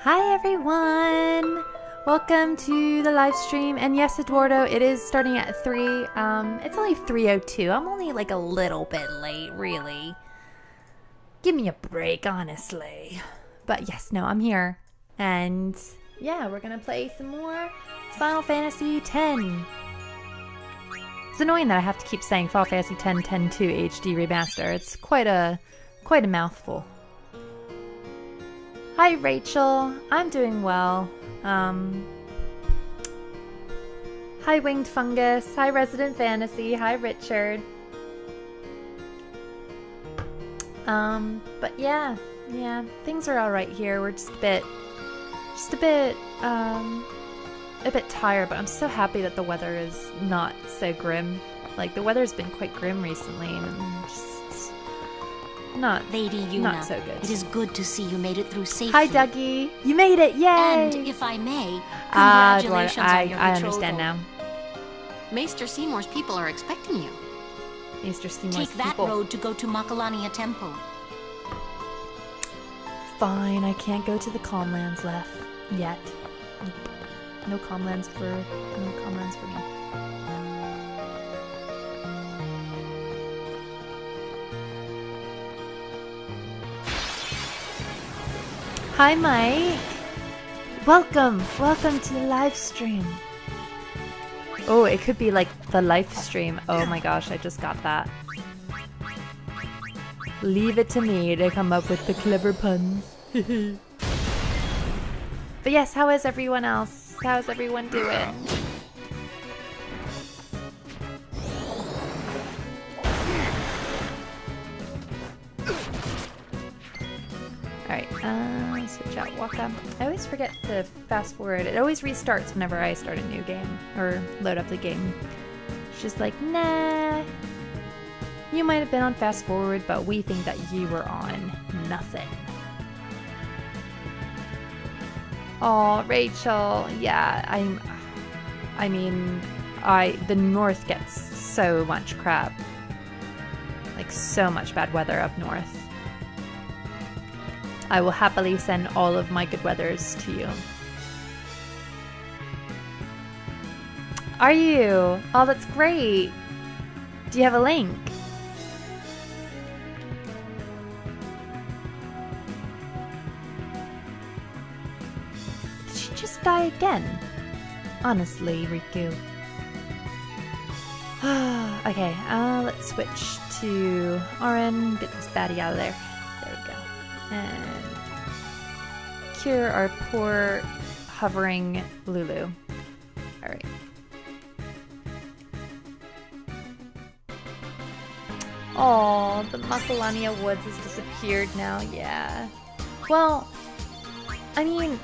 Hi everyone! Welcome to the live stream, and yes, Eduardo, it is starting at 3. It's only 3:02. I'm only like a little bit late, really. Give me a break, honestly. But yes, no, I'm here. And yeah, we're gonna play some more Final Fantasy X. It's annoying that I have to keep saying Final Fantasy X 10.2 HD Remaster. It's quite a mouthful. Hi Rachel, I'm doing well. Hi Winged Fungus, hi Resident Fantasy, hi Richard. But yeah, things are alright here. We're just a bit tired, but I'm so happy that the weather is not so grim. Like, the weather's been quite grim recently, and I'm just not so good. It is good to see you made it through safely. Hi Dougie, you made it! Yay! And if I may, congratulations on your I betrothal. understand now. Maester Seymour's people are expecting you. Maester Seymour's Take that people. road to go to Macalania Temple. Fine, I can't go to the Calmlands left yet. Nope. No Calmlands for me. Hi Mike! Welcome to the live stream. Oh, it could be like the live stream. Oh my gosh, I just got that. Leave it to me to come up with the clever puns. But yes, how is everyone else? How's everyone doing? Alright, switch out Waka. I always forget to fast forward. It always restarts whenever I start a new game or load up the game. It's just like, nah. You might have been on fast forward, but we think that you were on nothing. Oh, Rachel, yeah, the north gets so much crap. Like, so much bad weather up north. I will happily send all of my good weathers to you. Are you? Oh, that's great. Do you have a link? Did she just die again? Honestly, Riku. Okay, let's switch to Auron. Get this baddie out of there. There we go. And cure our poor hovering Lulu. Alright. Oh, the Macalania Woods has disappeared now, yeah. Well, I mean,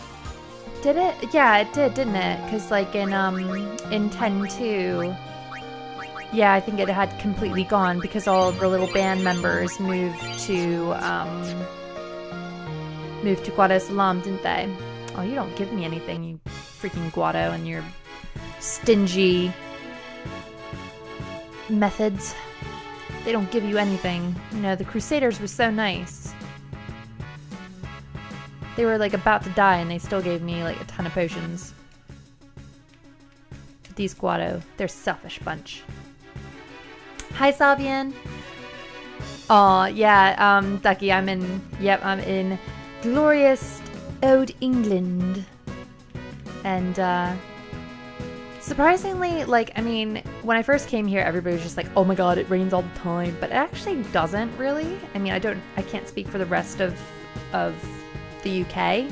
did it? Yeah, it did, didn't it? Because like in 10.2, yeah, I think it had completely gone because all the little band members moved to Guado Salam, didn't they? Oh, you don't give me anything, you freaking Guado, and your stingy methods. They don't give you anything. You know, the Crusaders were so nice. They were like about to die and they still gave me like a ton of potions. But these Guado, they're a selfish bunch. Hi Salvian. Oh yeah, Ducky, I'm in glorious old England. And surprisingly, like, I mean, when I first came here, everybody was just like, oh my god, it rains all the time. But it actually doesn't really. I mean, I can't speak for the rest of the UK.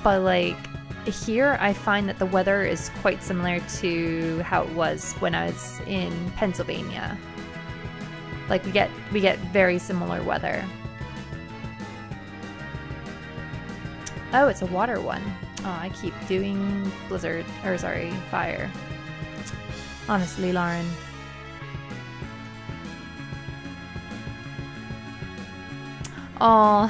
But like, here I find that the weather is quite similar to how it was when I was in Pennsylvania. Like, we get very similar weather. Oh, it's a water one. Oh, I keep doing blizzard, or sorry, fire. Honestly, Lauren. Oh,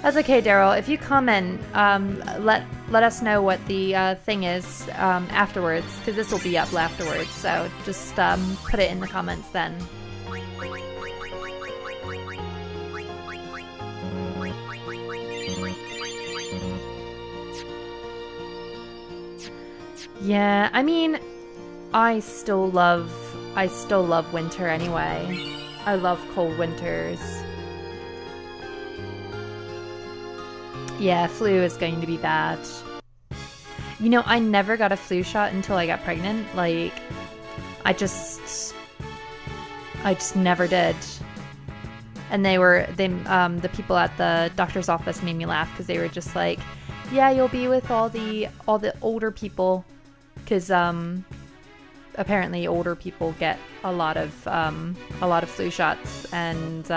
that's okay, Daryl. If you comment, let us know what the thing is afterwards, because this will be up afterwards. So just put it in the comments then. Yeah, I mean, I still love winter anyway. I love cold winters. Yeah, flu is going to be bad. You know, I never got a flu shot until I got pregnant. Like, I just never did. And the people at the doctor's office made me laugh because they were just like, yeah, you'll be with all the older people, because apparently older people get a lot of flu shots, and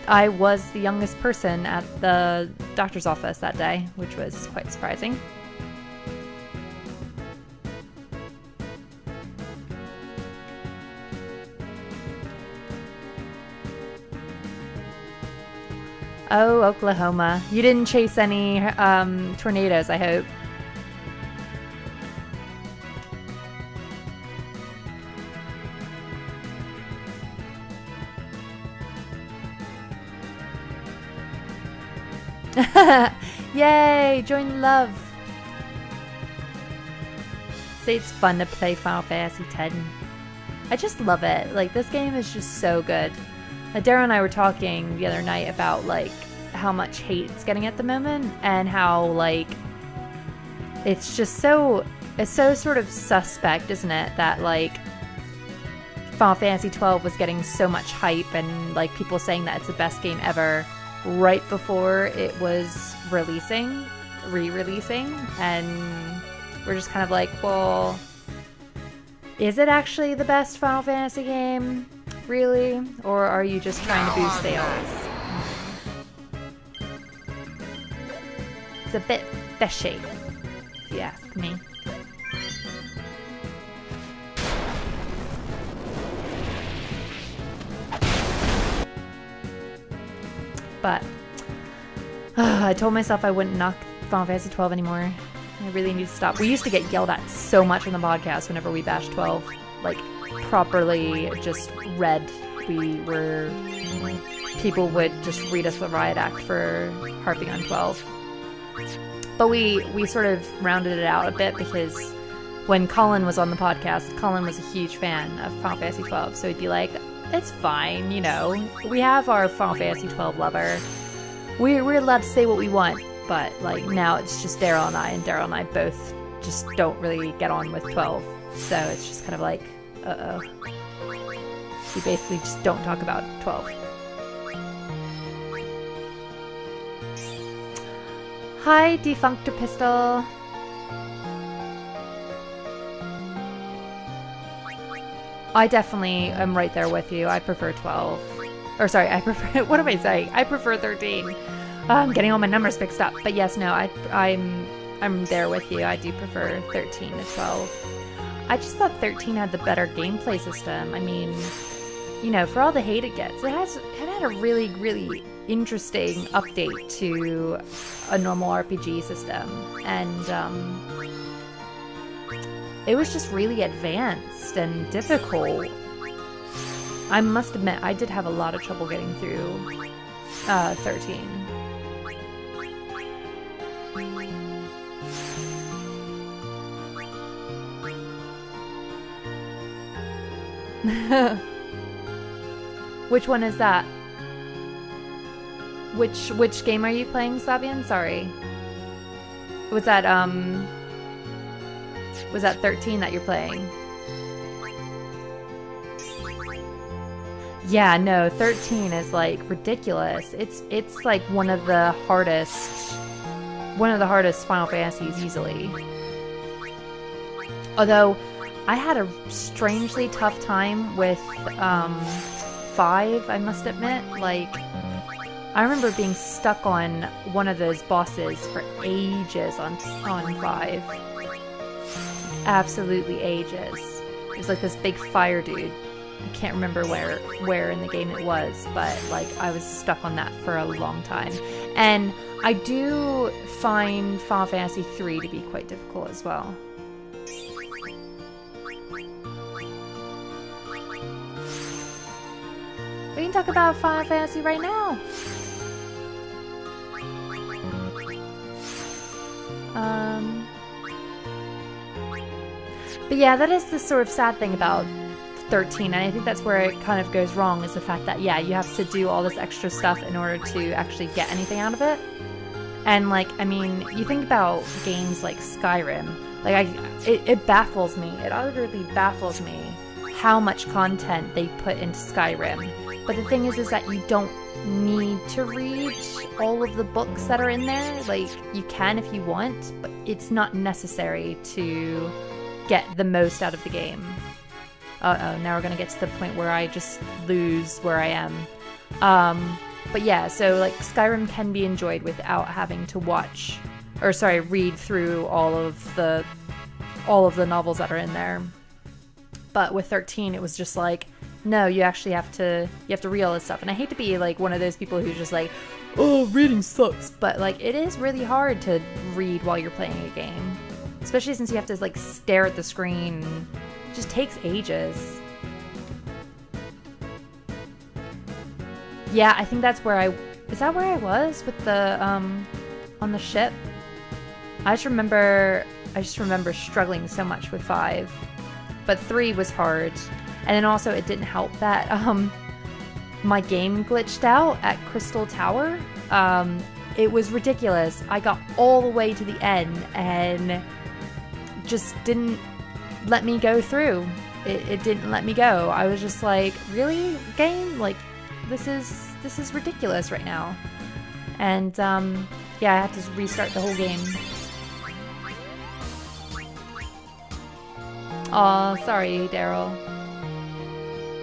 I was the youngest person at the doctor's office that day, which was quite surprising. Oh, Oklahoma. You didn't chase any tornadoes, I hope. Yay! Join love! Say it's fun to play Final Fantasy X. I just love it. Like, this game is just so good. Daryl and I were talking the other night about, like, how much hate it's getting at the moment, and how, like, it's so sort of suspect, isn't it? That, like, Final Fantasy XII was getting so much hype, and, like, people saying that it's the best game ever right before it was re-releasing, and we're just kind of like, well, is it actually the best Final Fantasy game? Really? Or are you just trying to boost sales? It's a bit fishy, if you ask me. But I told myself I wouldn't knock Final Fantasy 12 anymore. I really need to stop. We used to get yelled at so much on the podcast whenever we bashed 12. Like, properly just read. People would just read us the riot act for harping on 12. But we sort of rounded it out a bit, because when Colin was on the podcast, Colin was a huge fan of Final Fantasy 12, so he'd be like, it's fine, you know, we have our Final Fantasy 12 lover. We're allowed to say what we want, but, like, now it's just Daryl and I both just don't really get on with 12, so it's just kind of like, uh-oh. We basically just don't talk about 12. Hi, Defunctor Pistol. I definitely am right there with you. I prefer 12. Or sorry, I prefer, what am I saying? I prefer 13. I'm getting all my numbers mixed up. But yes, no, I'm there with you. I do prefer 13 to 12. I just thought 13 had the better gameplay system. I mean, you know, for all the hate it gets, it had a really, really interesting update to a normal RPG system. And it was just really advanced and difficult. I must admit, I did have a lot of trouble getting through 13. Which one is that? Which game are you playing, Slavian? Sorry. Was that 13 that you're playing? Yeah, no, 13 is like ridiculous. It's like one of the hardest Final Fantasies easily. Although I had a strangely tough time with 5, I must admit. Like, I remember being stuck on one of those bosses for ages on 5. Absolutely ages. It was like this big fire dude. I can't remember where in the game it was, but like I was stuck on that for a long time. And I do find Final Fantasy 3 to be quite difficult as well. We can talk about Final Fantasy right now. But yeah, that is the sort of sad thing about 13, and I think that's where it kind of goes wrong, is the fact that, yeah, you have to do all this extra stuff in order to actually get anything out of it. And, like, I mean, you think about games like Skyrim, like, it baffles me, it utterly baffles me how much content they put into Skyrim. But the thing is that you don't need to read all of the books that are in there. Like, you can if you want, but it's not necessary to get the most out of the game. Uh-oh, now we're gonna get to the point where I just lose where I am. But yeah, so like Skyrim can be enjoyed without having to watch, or sorry, read through all of the novels that are in there. But with 13, it was just like, no, you actually have to read all this stuff. And I hate to be like one of those people who's just like, oh, reading sucks. But like, it is really hard to read while you're playing a game, especially since you have to like stare at the screen. It just takes ages. Yeah, I think that's where is that where I was with the on the ship? I just remember struggling so much with 5. But 3 was hard. And then also it didn't help that my game glitched out at Crystal Tower. It was ridiculous. I got all the way to the end and just didn't let me go through. It didn't let me go. I was just like, really, game? Like, this is ridiculous right now. And yeah, I had to restart the whole game. Aw, sorry, Daryl.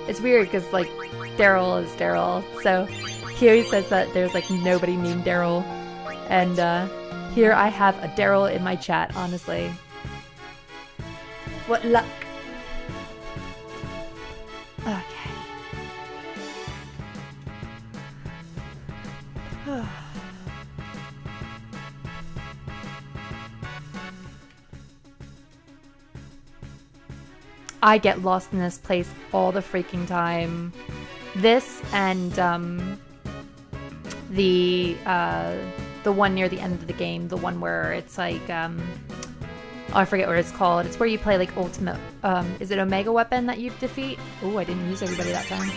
It's weird because, like, Daryl is Daryl, so he always says that there's, like, nobody named Daryl. And here I have a Daryl in my chat, honestly. What luck. Okay. I get lost in this place all the freaking time. This and the one near the end of the game, the one where it's like oh, I forget what it's called. It's where you play like ultimate. Is it Omega Weapon that you defeat? Oh, I didn't use everybody that time.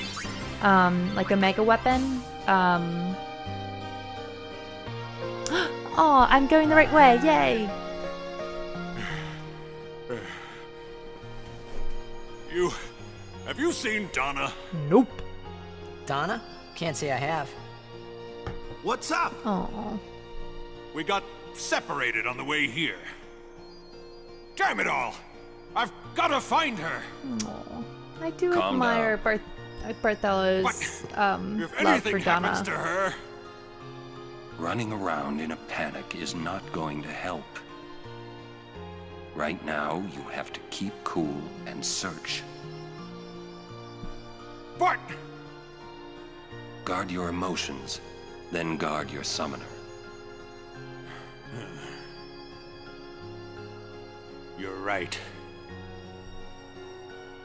Like Omega Weapon. Oh, I'm going the right way! Yay! Have you seen Donna? Nope. Donna? Can't say I have. What's up? Oh. We got separated on the way here. Damn it all! I've got to find her. Aww. I do admire Barthelo's love for Donna. Happens to her, running around in a panic is not going to help. Right now, you have to keep cool and search. But guard your emotions, then guard your summoner. You're right.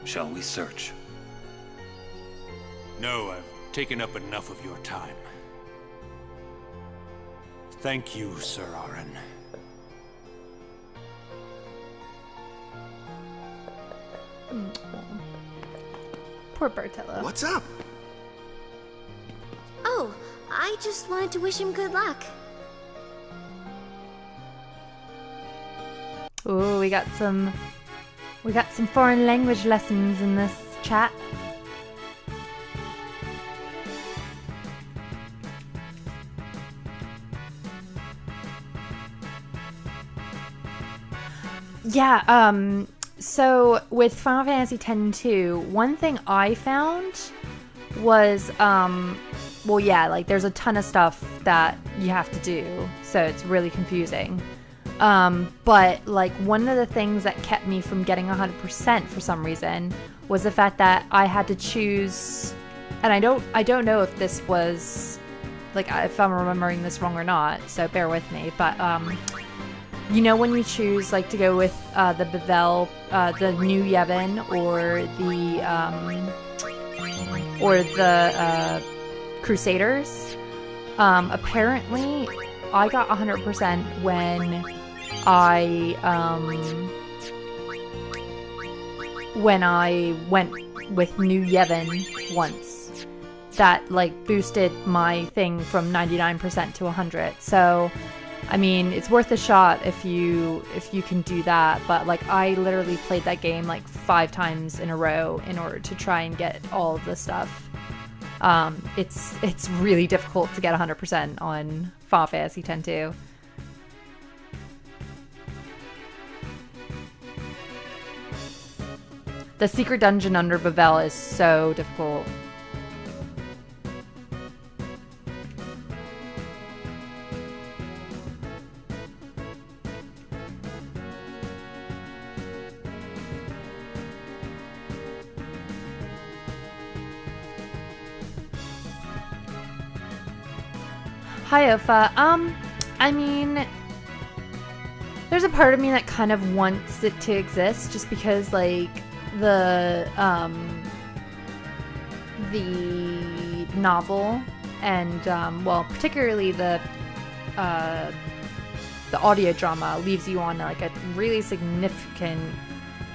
Shall we search? No, I've taken up enough of your time. Thank you, Sir Aaron. Poor Barthello. What's up? Oh, I just wanted to wish him good luck. Ooh, we got some foreign language lessons in this chat. Yeah, so with Final Fantasy X-2, one thing I found was, well, yeah, like there's a ton of stuff that you have to do, so it's really confusing. But like one of the things that kept me from getting 100% for some reason was the fact that I had to choose, and I don't know if this was, like, if I'm remembering this wrong or not, so bear with me, but, you know when you choose like to go with the Bevel, the New Yevon, or the Crusaders? Apparently, I got 100% when I when I went with New Yevon once. That like boosted my thing from 99% to 100. So I mean, it's worth a shot if you can do that, but like I literally played that game like 5 times in a row in order to try and get all of the stuff. It's really difficult to get 100% on Final Fantasy X-2. The secret dungeon under Bavel is so difficult. Hi, Ofa. I mean, there's a part of me that kind of wants it to exist just because, like, the novel and, well, particularly the audio drama leaves you on, like, a really significant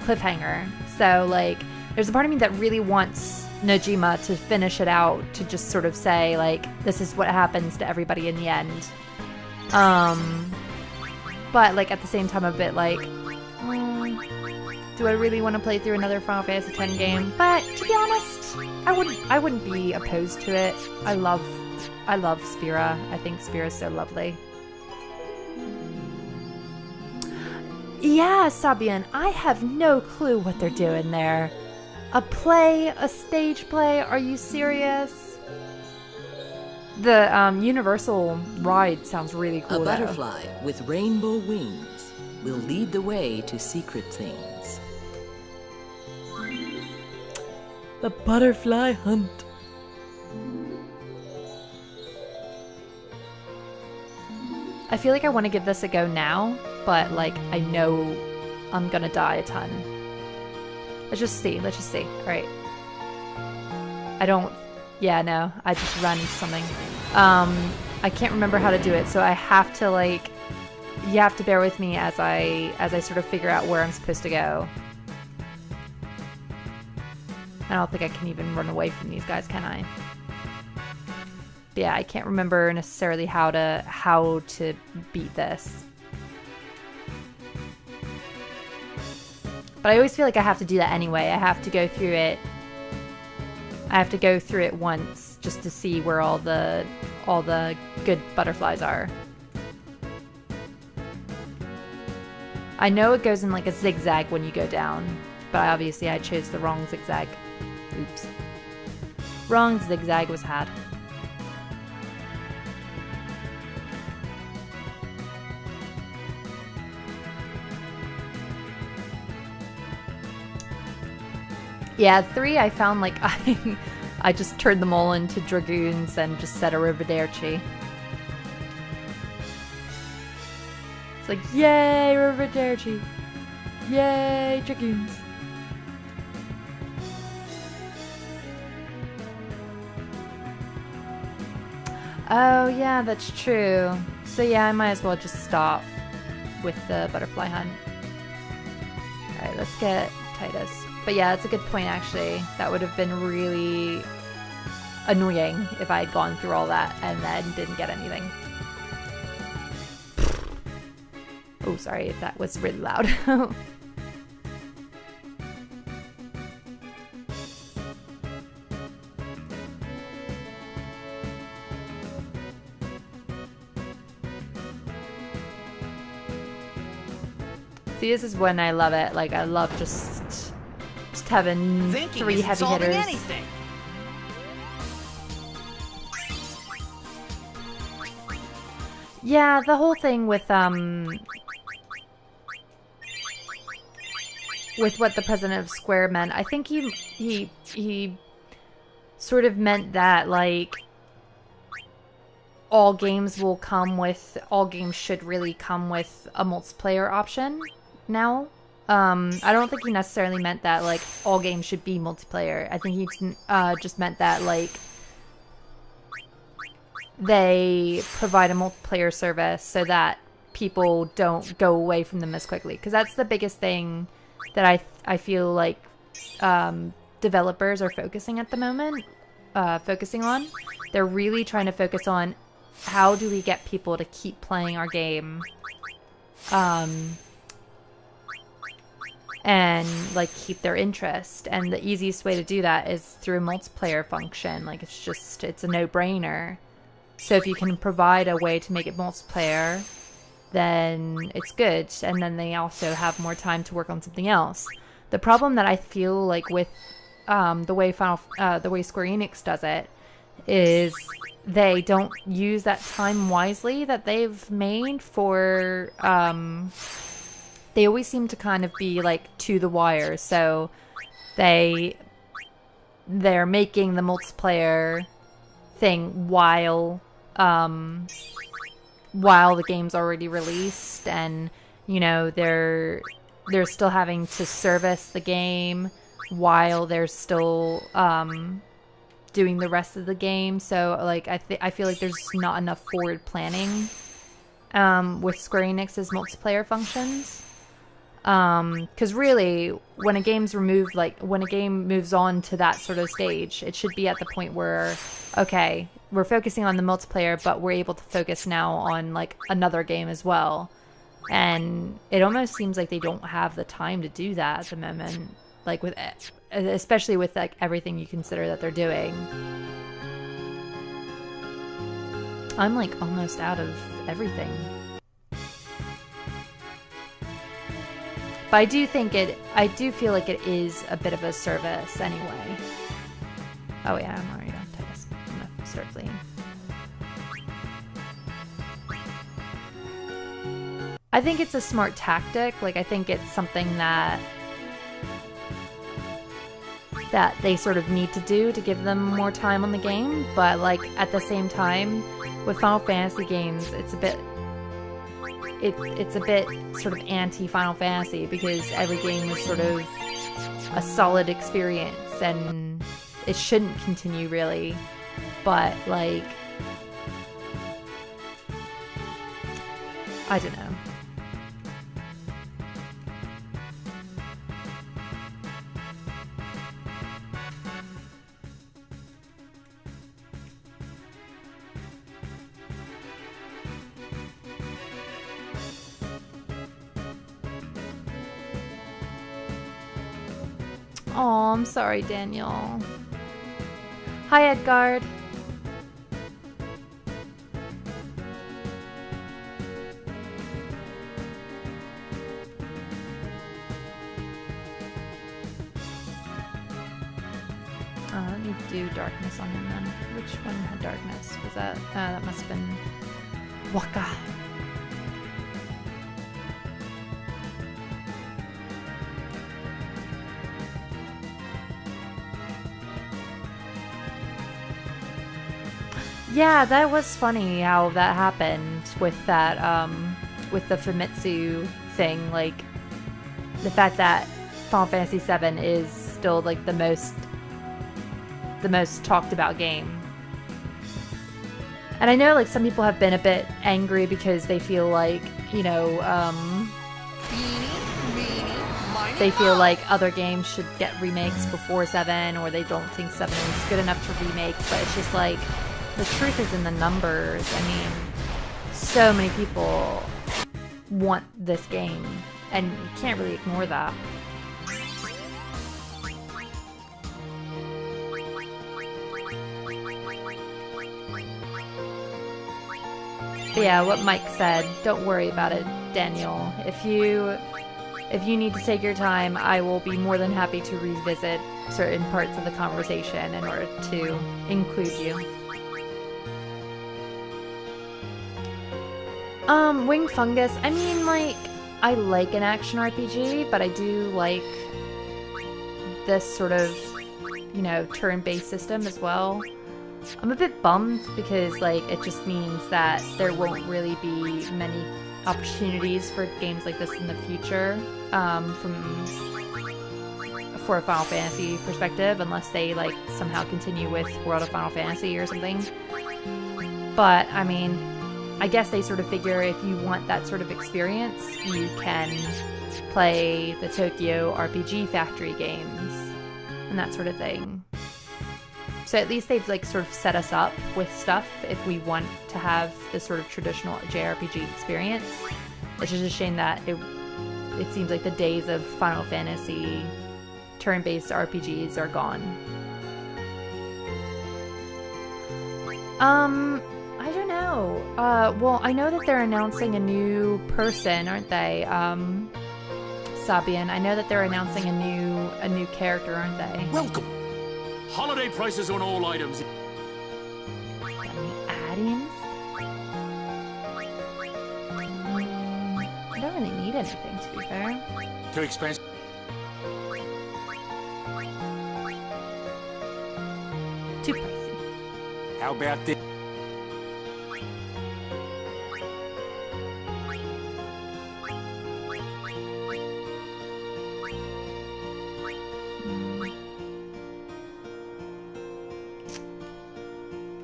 cliffhanger. So, like, there's a part of me that really wants Nojima to finish it out, to just sort of say, like, this is what happens to everybody in the end. But, like, at the same time, a bit like, do I really want to play through another Final Fantasy X game? But, to be honest, I wouldn't be opposed to it. I love Spira. I think Spira's so lovely. Yeah, Sabian, I have no clue what they're doing there. A stage play? Are you serious? The Universal ride sounds really cool. A butterfly with rainbow wings will lead the way to secret things. The butterfly hunt. I feel like I want to give this a go now, but like I know I'm gonna die a ton. Let's just see. Alright. I just ran into something. I can't remember how to do it, so I have to, like, you have to bear with me as I sort of figure out where I'm supposed to go. I don't think I can even run away from these guys, can I? But yeah, I can't remember necessarily how to beat this. But I always feel like I have to do that anyway. I have to go through it. I have to go through it once just to see where all the good butterflies are. I know it goes in like a zigzag when you go down, but obviously I chose the wrong zigzag. Oops. Wrong zigzag was had. Yeah, 3 I found like I just turned them all into dragoons and just said arrivederci. It's like, yay, arrivederci. Yay, dragoons. Oh, yeah, that's true. So yeah, I might as well just stop with the butterfly hunt. Alright, let's get Titus. But yeah, that's a good point, actually. That would have been really annoying if I had gone through all that and then didn't get anything. Oh, sorry if that was really loud. See, this is when I love it. Like, I love just having 3 heavy hitters. Anything. Yeah, the whole thing with what the president of Square meant, I think he sort of meant that, like, all games should really come with a multiplayer option now. I don't think he necessarily meant that, like, all games should be multiplayer. I think he just meant that, like, they provide a multiplayer service so that people don't go away from them as quickly. Because that's the biggest thing that I feel like developers are focusing at the moment, focusing on. They're really trying to focus on how do we get people to keep playing our game, and like keep their interest. And the easiest way to do that is through a multiplayer function. Like it's a no-brainer. So if you can provide a way to make it multiplayer, then it's good. And then they also have more time to work on something else. The problem that I feel like with the way Square Enix does it is they don't use that time wisely that they've made for. They always seem to kind of be like to the wire. So they're making the multiplayer thing while the game's already released, and you know they're still having to service the game while they're still doing the rest of the game. So like I feel like there's not enough forward planning with Square Enix's multiplayer functions. Because really, when a game's removed, like when a game moves on to that sort of stage, it should be at the point where, okay, we're focusing on the multiplayer, but we're able to focus now on like another game as well. And it almost seems like they don't have the time to do that at the moment, like especially with like everything you consider that they're doing. I'm like almost out of everything. But I do feel like it is a bit of a service anyway. Oh yeah, I'm already on task. I'm gonna start fleeing. I think it's a smart tactic. Like I think it's something that they sort of need to do to give them more time on the game. But like at the same time, with Final Fantasy games, it's a bit sort of anti-Final Fantasy, because every game is sort of a solid experience and it shouldn't continue really, but like I don't know. Oh, I'm sorry, Daniel. Hi, Edgard. Let me do darkness on him then. Which one had darkness? Was that? That must have been Waka. Yeah, that was funny how that happened with that, with the Famitsu thing. Like, the fact that Final Fantasy VII is still like the most talked about game. And I know like some people have been a bit angry because they feel like, you know, they feel like other games should get remakes before 7, or they don't think 7 is good enough to remake. But it's just like, the truth is in the numbers. I mean, so many people want this game, and you can't really ignore that. But yeah, what Mike said, don't worry about it, Daniel. If you need to take your time, I will be more than happy to revisit certain parts of the conversation in order to include you. Winged Fungus, I mean, like, I like an action RPG, but I do like this sort of, you know, turn-based system as well. I'm a bit bummed because, like, it just means that there won't really be many opportunities for games like this in the future, for a Final Fantasy perspective, unless they, like, somehow continue with World of Final Fantasy or something. But, I mean, I guess they sort of figure if you want that sort of experience, you can play the Tokyo RPG Factory games. and that sort of thing. So at least they've like sort of set us up with stuff if we want to have this sort of traditional JRPG experience. It's just a shame that it seems like the days of Final Fantasy turn-based RPGs are gone. I don't know. Well, I know that they're announcing a new person, aren't they? Sabian. I know that they're announcing a new character, aren't they? Welcome. Holiday prices on all items. Got any add-ins? I don't really need anything, to be fair. Too expensive. Too pricey. How about this?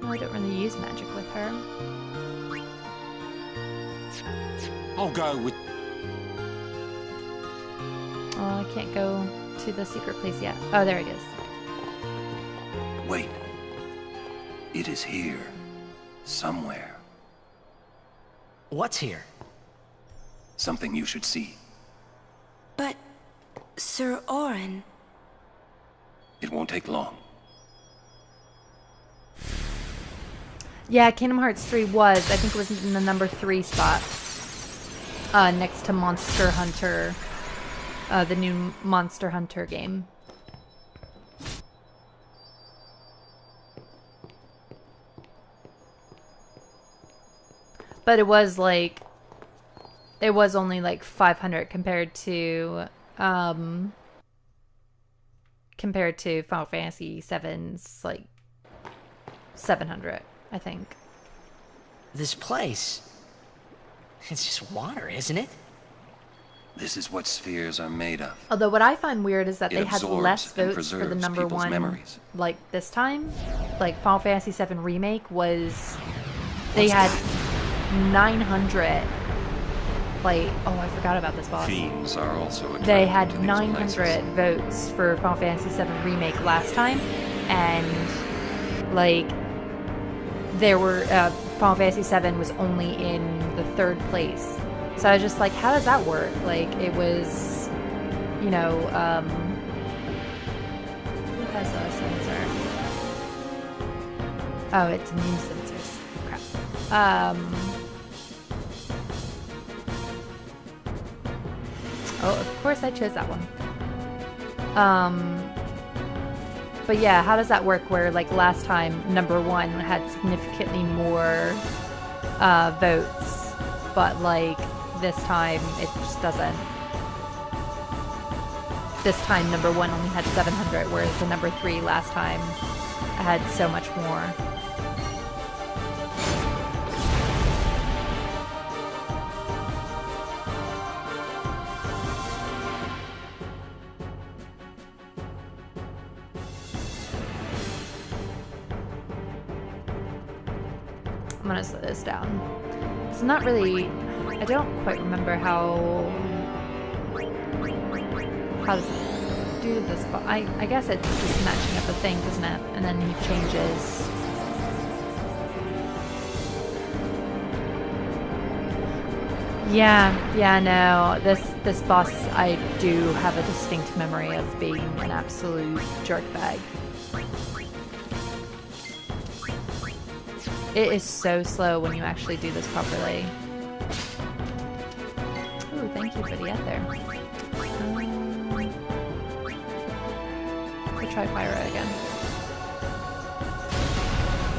I don't really use magic with her. I'll go with... Oh, I can't go to the secret place yet. Oh, there it is. Wait. It is here. Somewhere. What's here? Something you should see. But, Sir Orin... It won't take long. Yeah, Kingdom Hearts 3 was. I think it was in the number 3 spot. Next to Monster Hunter. The new Monster Hunter game. But it was like... It was only like 500 compared to... compared to Final Fantasy VII's like 700. I think. This place... It's just water, isn't it? This is what spheres are made of. Although what I find weird is that It they had absorbs less and votes for the preserves number people's one. memories. Like this time, like Final Fantasy VII Remake was, they had 900. Like, oh, I forgot about this boss. Fiends are also attracted They had to these 900 places. votes for Final Fantasy VII Remake last time, and like there were Final Fantasy VII was only in the 3rd place. So I was just like, how does that work? Like, it was, you know, who has a sensor? Oh, it's immune sensors. Crap. Oh, of course I chose that one. But yeah, how does that work where, like, last time, number 1 had significantly more votes, but, like, this time it just doesn't. This time, number 1 only had 700, whereas the number 3 last time had so much more. I'm gonna slow this down. It's not really... I don't quite remember how to do this, but I guess it's just matching up the things, isn't it? And then he changes. Yeah, no. This boss, I do have a distinct memory of being an absolute jerkbag. It is so slow when you actually do this properly. Ooh, thank you for the ad there. We'll try Pyro again.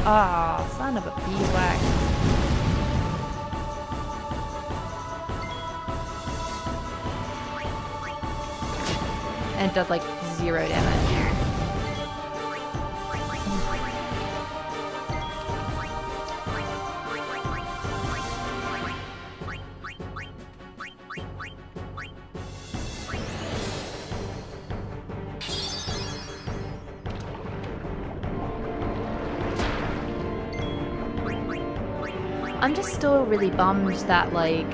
Ah, son of a beeswax. And it does like 0 damage. I'm just still really bummed that, like,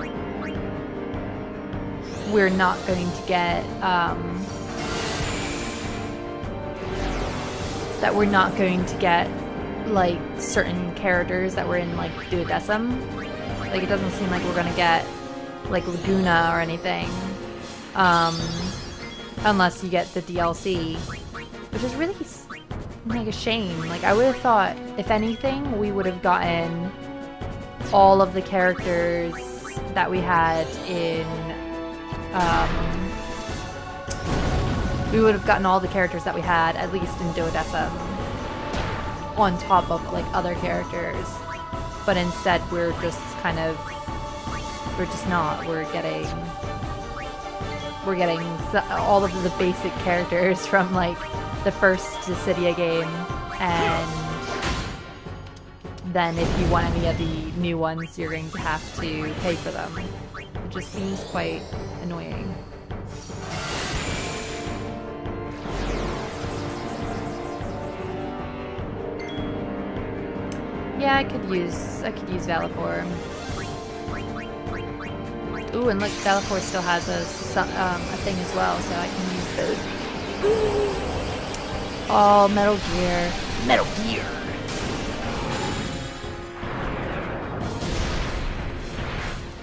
we're not going to get, that we're not going to get like certain characters that were in like Duodecim. Like it doesn't seem like we're gonna get like Laguna or anything, unless you get the DLC, which is really like a shame. Like I would have thought, if anything, we would have gotten all of the characters that we had in we would have gotten all the characters that we had at least in Duodecim on top of like other characters, but instead we're just not. We're getting all of the basic characters from like the first Dissidia game, and then if you want any of the new ones, you're going to have to pay for them. It just seems quite annoying. Yeah, I could use Valifor. Ooh, and look, Valifor still has a thing as well, so I can use both. Oh, Metal Gear. Metal Gear!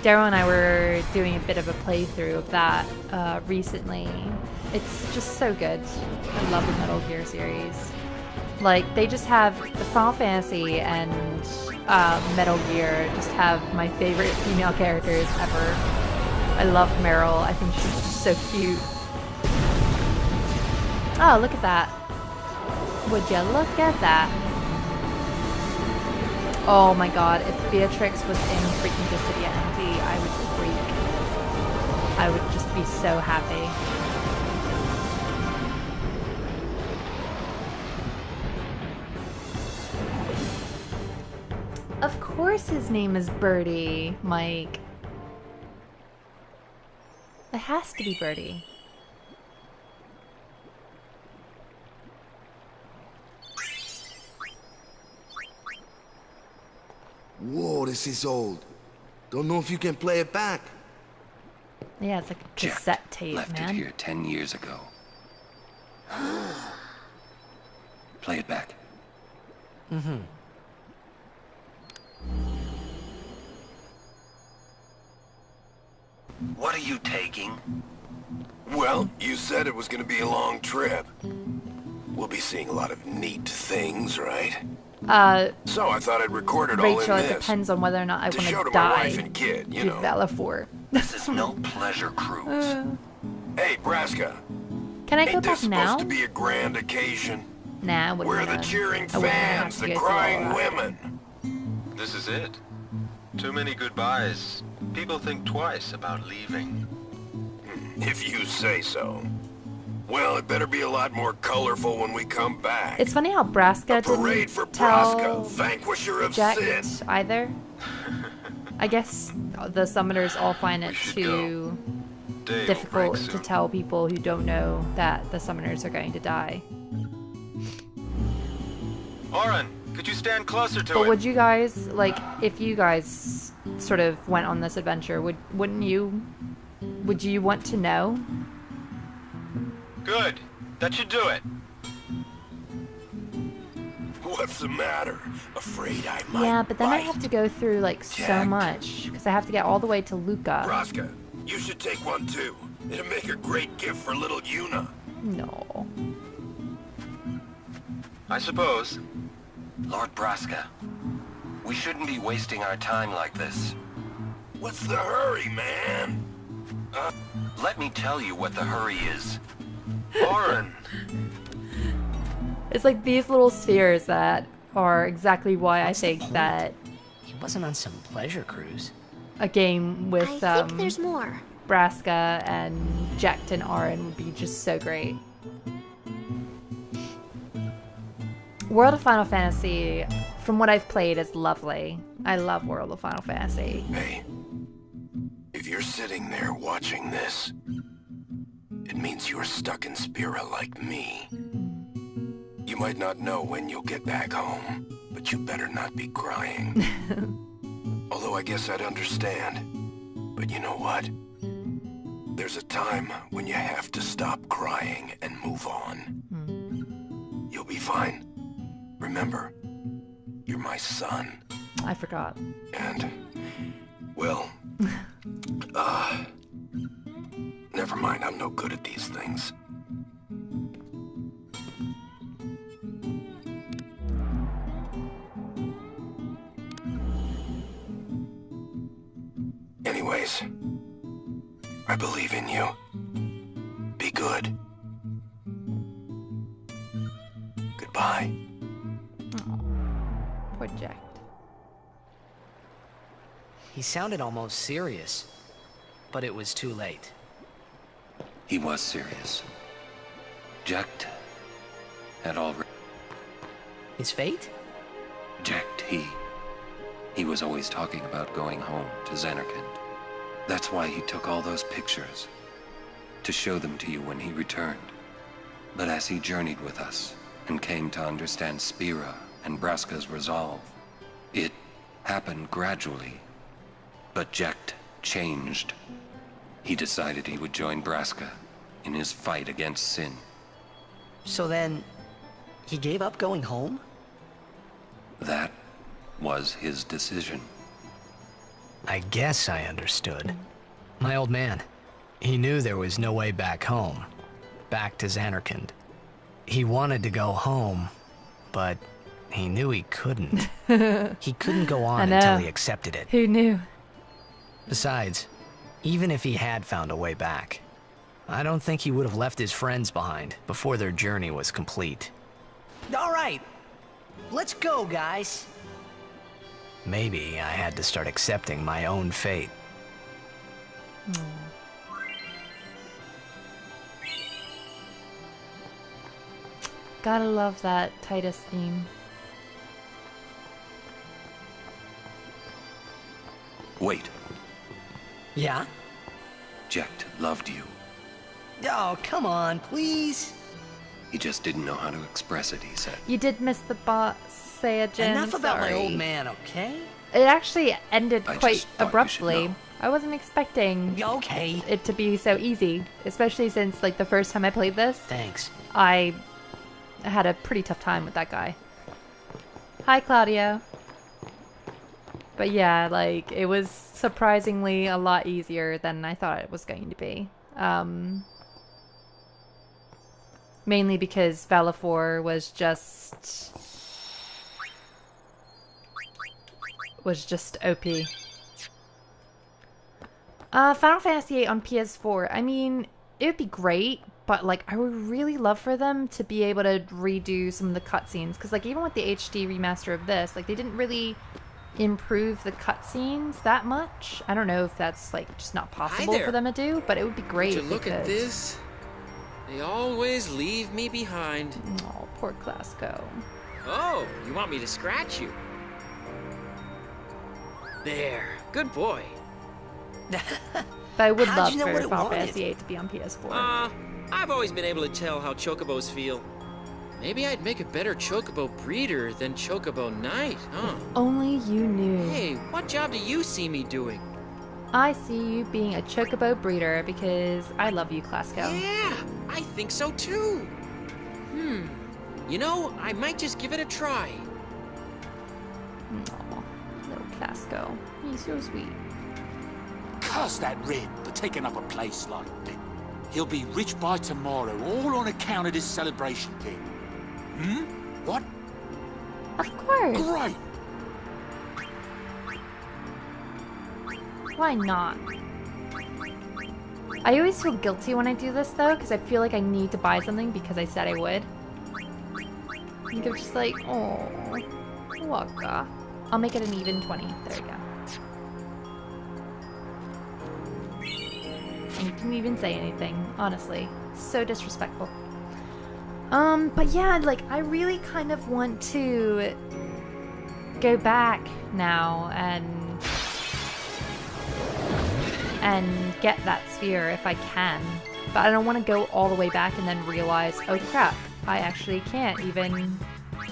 Daryl and I were doing a bit of a playthrough of that recently. It's just so good. I love the Metal Gear series. Like, they just have the Final Fantasy and Metal Gear just have my favorite female characters ever. I love Meryl. I think she's just so cute. Oh, look at that. Would you look at that? Oh my god, if Beatrix was in freaking Dissidia NT, I would freak. I would just be so happy. Of course his name is Birdie, Mike. It has to be Birdie. Whoa, this is old. Don't know if you can play it back. Yeah, it's like a cassette tape, left man. it here 10 years ago. Play it back. Mm-hmm. What are you taking? Well, you said it was gonna be a long trip. We'll be seeing a lot of neat things, right? So I thought I'd record it all Rachel, in it this. depends on whether or not I to want show to to my die. wife and kid, you to know. Valifor. This is no pleasure cruise. Hey, Braska. Can I go Ain't back this supposed now? to be a grand occasion? Nah, I wouldn't We're the wanna- cheering I wouldn't wanna have fans, to the go through all crying that. women. This is it. Too many goodbyes. People think twice about leaving. If you say so. Well, it better be a lot more colorful when we come back. It's funny how Braska Parade for didn't tell Braska, vanquisher of Jack sin. either. I guess the summoners all find it too difficult to tell people who don't know that the summoners are going to die. Oren, could you stand closer to But it? would you guys, like, if you guys sort of went on this adventure, would you want to know? Good. That should do it. What's the matter? Afraid I might Yeah, but then I bite? have to go through, like, so much, because I have to get all the way to Luca. Braska, you should take one too. It'll make a great gift for little Yuna. No. I suppose. Lord Braska, we shouldn't be wasting our time like this. What's the hurry, man? Let me tell you what the hurry is. Oren. It's like these little spheres that are exactly why I think that He wasn't on some pleasure cruise. a game with I think there's more. Braska and Jekt and Arin would be just so great. World of Final Fantasy, from what I've played, is lovely. I love World of Final Fantasy. Hey, if you're sitting there watching this, it means you're stuck in Spira like me. You might not know when you'll get back home, but you better not be crying. Although I guess I'd understand. But you know what? There's a time when you have to stop crying and move on. You'll be fine. Remember, you're my son. I forgot. And, well, never mind, I'm no good at these things. Anyways, I believe in you. Be good. Goodbye. Oh, poor Jack. He sounded almost serious, but it was too late. He was serious. Jacked had already... His fate? Jacked he was always talking about going home to Zanarkand. That's why he took all those pictures, to show them to you when he returned. But as he journeyed with us, and came to understand Spira and Braska's resolve, it happened gradually. But Jacked changed. He decided he would join Braska in his fight against sin. So then, he gave up going home? That was his decision. I guess I understood. My old man, he knew there was no way back home. Back to Zanarkand. He wanted to go home, but he knew he couldn't. He couldn't go on until he accepted it. Who knew? Besides, even if he had found a way back, I don't think he would have left his friends behind before their journey was complete. All right, let's go, guys. Maybe I had to start accepting my own fate. Gotta love that Titus theme. Wait. Yeah? Jacked loved you. Oh, come on, please. He just didn't know how to express it, he said. You did miss the boss, Saiyajin. Enough about my sorry. old man, okay? It actually ended I quite just thought you abruptly. should know. I wasn't expecting Okay. it to be so easy, especially since like the first time I played this, Thanks. I had a pretty tough time with that guy. Hi, Claudio. But yeah, like it was surprisingly a lot easier than I thought it was going to be. Mainly because Valifor was just OP. Final Fantasy VIII on PS4. I mean, it would be great, but like I would really love for them to be able to redo some of the cutscenes, because like even with the HD remaster of this, like they didn't really improve the cutscenes that much. I don't know if that's like just not possible for them to do, but it would be great. Would you look at this? They always leave me behind. Oh, poor Clasco. Oh, you want me to scratch you? There, good boy. But I would How'd love you know for what it Final wanted? Fantasy VIII to be on PS4. I've always been able to tell how chocobos feel. Maybe I'd make a better chocobo breeder than chocobo knight, huh? Only you knew. Hey, what job do you see me doing? I see you being a chocobo breeder because I love you, Clasco. Yeah, I think so too. You know, I might just give it a try. Aw, little Clasco. He's so sweet. Curse that Rin for taking up a place like that. He'll be rich by tomorrow, all on account of this celebration thing. What? Of course. Great. Why not? I always feel guilty when I do this though, because I feel like I need to buy something because I said I would. And they're just like, oh, Waka. I'll make it an even 20. There you go. And you didn't even say anything, honestly. So disrespectful. But yeah, like, I really kind of want to go back now and get that sphere if I can. But I don't want to go all the way back and then realize, oh crap, I actually can't even,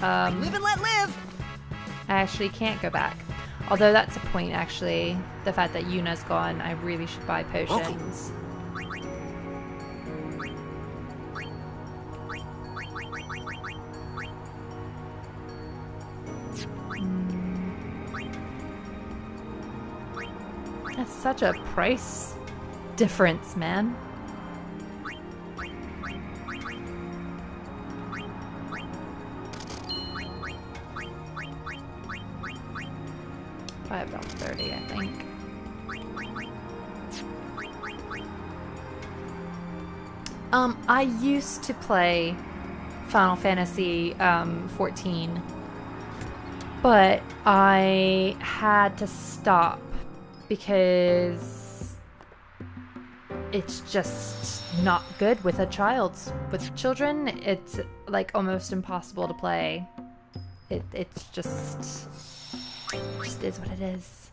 Live and let live! I actually can't go back. Although that's a point, actually. The fact that Yuna's gone, I really should buy potions. That's such a price difference, man. $5.30, I think. I used to play Final Fantasy 14, but I had to stop because it's just not good with a child. With children, it's like almost impossible to play. It's just is what it is.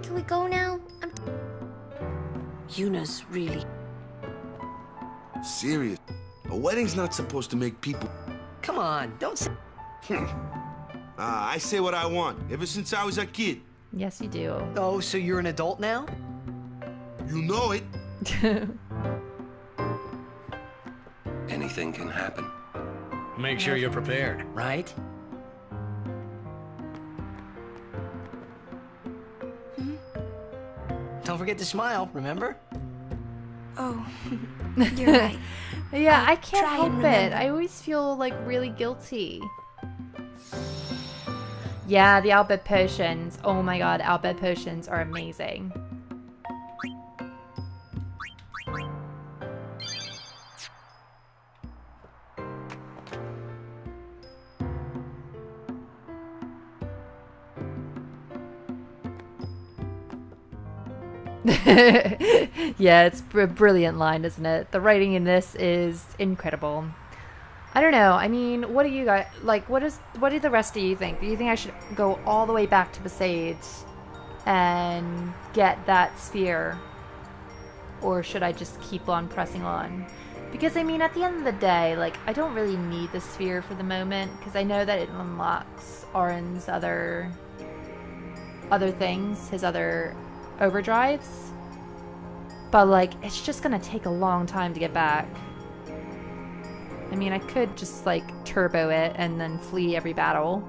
Can we go now? Yuna's really... Serious? A wedding's not supposed to make people... Come on, don't say... I say what I want, ever since I was a kid. Yes, you do. Oh, so you're an adult now? You know it. Anything can happen. Make sure you're prepared, right? Don't forget to smile, remember? Oh, you're right. Yeah, I can't help it. I always feel like really guilty. Yeah, the Albed potions. Oh my god, Albed potions are amazing. Yeah, it's a brilliant line, isn't it? The writing in this is incredible. I don't know. I mean, what do you guys like? What do the rest of you think? Do you think I should go all the way back to Besaid and get that sphere, or should I just keep on pressing on? Because I mean, at the end of the day, like, I don't really need the sphere for the moment because I know that it unlocks Auron's other things, his other overdrives. But like, it's just gonna take a long time to get back. I mean, I could just like turbo it and then flee every battle.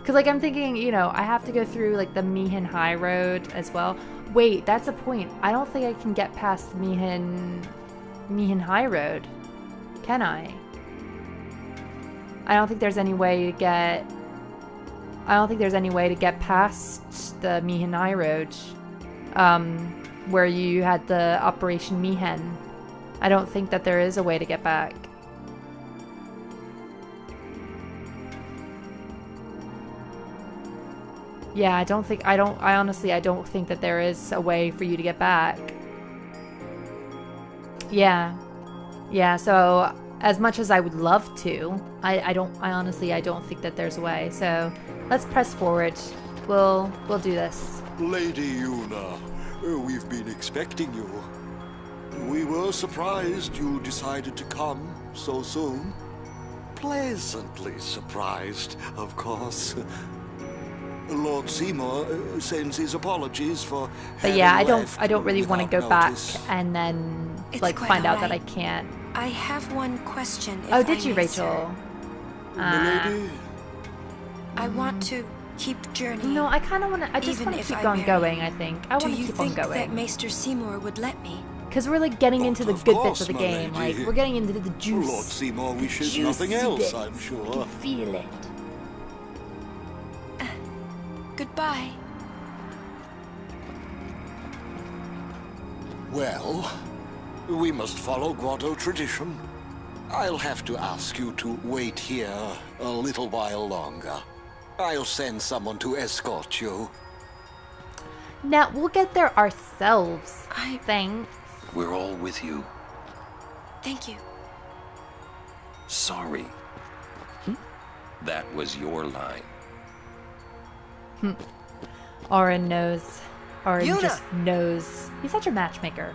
Cause like I'm thinking, you know, I have to go through like the Mihin High Road as well. Wait, that's a point. I don't think I can get past Mihin High Road. Can I? I don't think there's any way to get past the Mihin High Road. Where you had the Operation Mihin. I don't think that there is a way to get back. Yeah, I honestly don't think that there is a way for you to get back. Yeah, so as much as I would love to, I honestly don't think that there's a way. So let's press forward. We'll do this. Lady Yuna, we've been expecting you. We were surprised you decided to come so soon. Pleasantly surprised, of course. Lord Seymour sends his apologies for. But yeah, I don't really want to go back and then like find out that I can't. I have one question. Oh, did you, Rachel? Milady? I want to keep journeying. No, I kind of want to. I just want to keep on going. I think I want to keep on going. Do you think that Maester Seymour would let me? Because we're like getting into the good bits of the game. Like we're getting into the juice. Lord Seymour wishes nothing else, I'm sure. I can feel it. Goodbye. Well, we must follow Grotto tradition. I'll have to ask you to wait here a little while longer. I'll send someone to escort you. Now, we'll get there ourselves, I think. We're all with you. Thank you. Sorry. That was your line. Auron knows. Auron Yuna! just knows. He's such a matchmaker.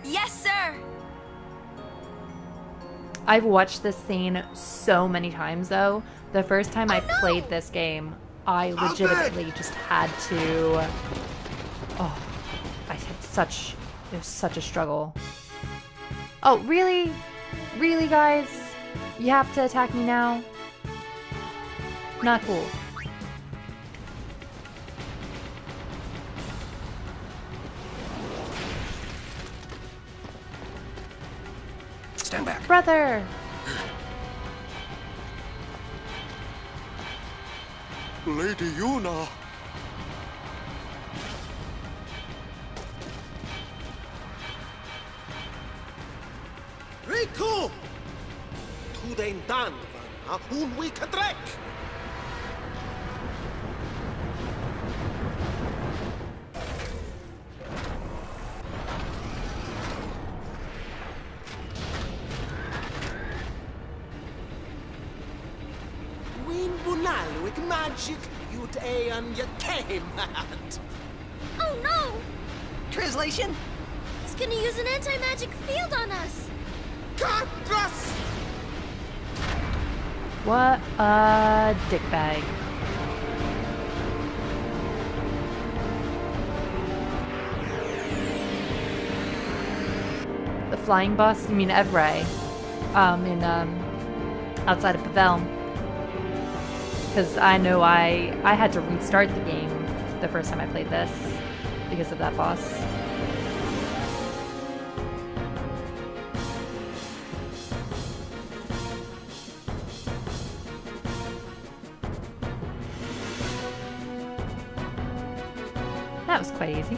Yes, sir! I've watched this scene so many times, though. The first time I played this game, I legitimately just had to... Oh, I had such... It was such a struggle. Oh, really? Really, guys? You have to attack me now? Not cool. Brother! Lady Yuna. Riku! Tu den dan van un wika drek! Win bunal with magic yut aeon ya came at. Oh no! Translation? He's gonna use an anti-magic field on us! Katras! What a dickbag. The flying boss? You mean Evray? In outside of Pavel. Because I know I had to restart the game the first time I played this because of that boss. That was quite easy.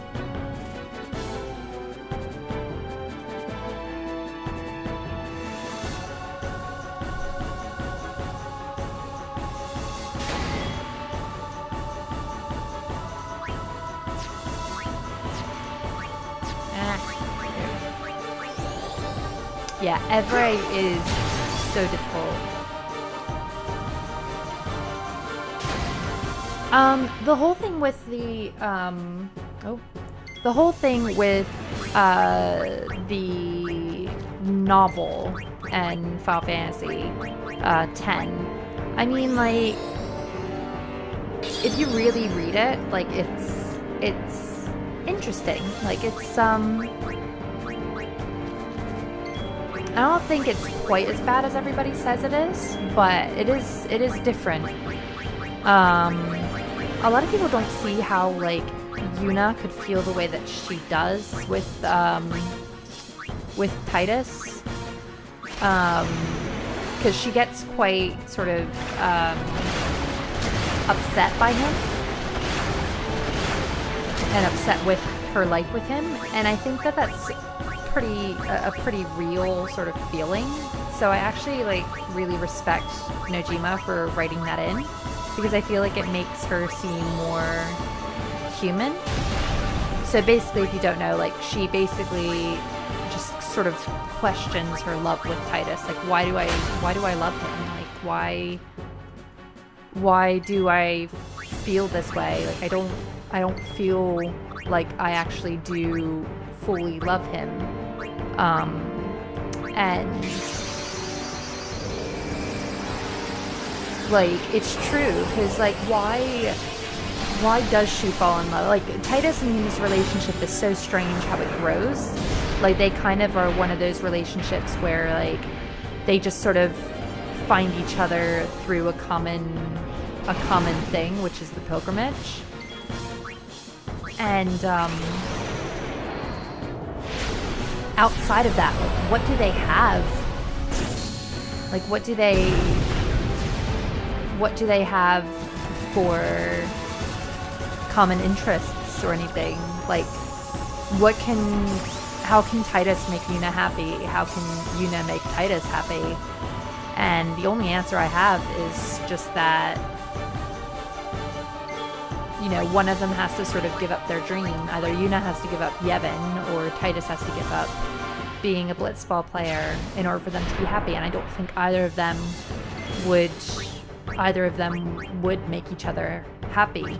Yeah, Evray is so difficult. The whole thing with the the novel and Final Fantasy X. I mean, like, if you really read it, like, it's interesting. Like, it's I don't think it's quite as bad as everybody says it is, but it is different. A lot of people don't see how, like, Yuna could feel the way that she does with Titus, because she gets quite sort of upset by him and upset with her life with him, and I think that that's a pretty real sort of feeling. So I actually, like, really respect Nojima for writing that in, because I feel like it makes her seem more human. So basically, if you don't know, like, she basically just sort of questions her love with Titus. Like, why do I love him? Like, why do I feel this way? Like, I don't feel like I actually do fully love him. And like, it's true, because, like, why does she fall in love? Like, Titus and Yuna's relationship is so strange how it grows. Like, they kind of are one of those relationships where, like, they just sort of find each other through a common thing, which is the pilgrimage. And outside of that, like, what do they have? Like, what do they have for common interests or anything? Like, how can Titus make Yuna happy? How can Yuna make Titus happy? And the only answer I have is just that, you know, one of them has to sort of give up their dream. Either Yuna has to give up Yevon, or Titus has to give up being a blitzball player in order for them to be happy. And I don't think either of them would make each other happy,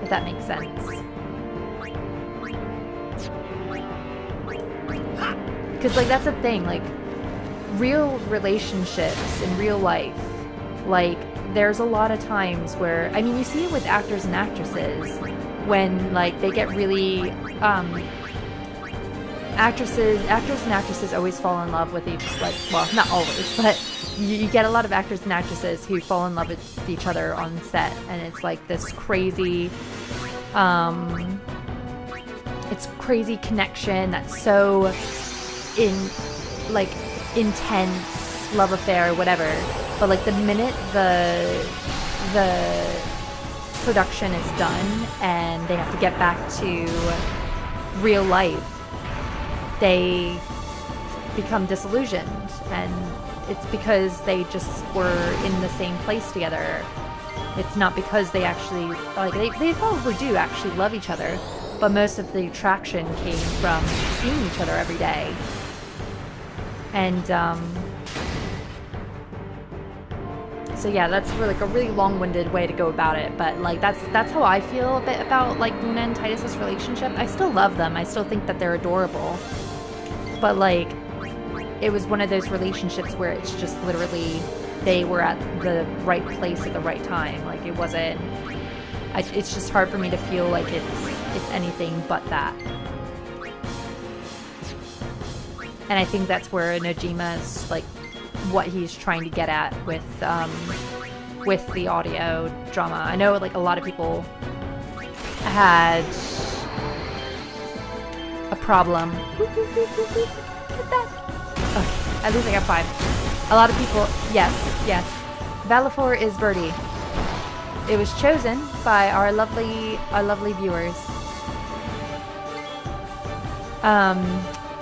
if that makes sense. Because, like, that's the thing, like, real relationships in real life, like, there's a lot of times where, I mean, you see it with actors and actresses, when, like, they get really, actors and actresses always fall in love with each, like, well, not always, but you get a lot of actors and actresses who fall in love with each other on set, and it's like this crazy, it's crazy connection that's so intense love affair, whatever. But like the minute the production is done and they have to get back to real life, they become disillusioned, and it's because they just were in the same place together. It's not because they actually, like, they probably do actually love each other, but most of the attraction came from seeing each other every day. And so yeah, that's really, like, a really long-winded way to go about it, but like that's how I feel a bit about like Yuna and Titus's relationship. I still love them. I still think that they're adorable, but like it was one of those relationships where it's just literally they were at the right place at the right time. Like it wasn't. It's just hard for me to feel like it's anything but that. And I think that's where Nojima's, like, what he's trying to get at with the audio drama. I know, like, a lot of people had a problem with that. Okay, at least I got 5. A lot of people, yes. Valifor is Birdie. It was chosen by our lovely viewers.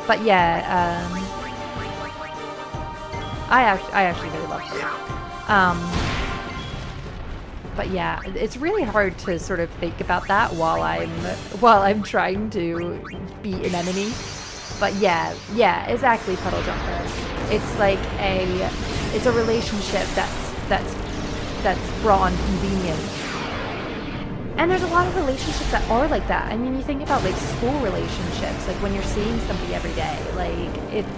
But yeah, I actually really love her. But yeah, it's really hard to sort of think about that while I'm trying to beat an enemy. But yeah, exactly, Puddle Jumper. It's like it's a relationship that's brought on convenience. And there's a lot of relationships that are like that. I mean, you think about like school relationships, like when you're seeing somebody every day, like it's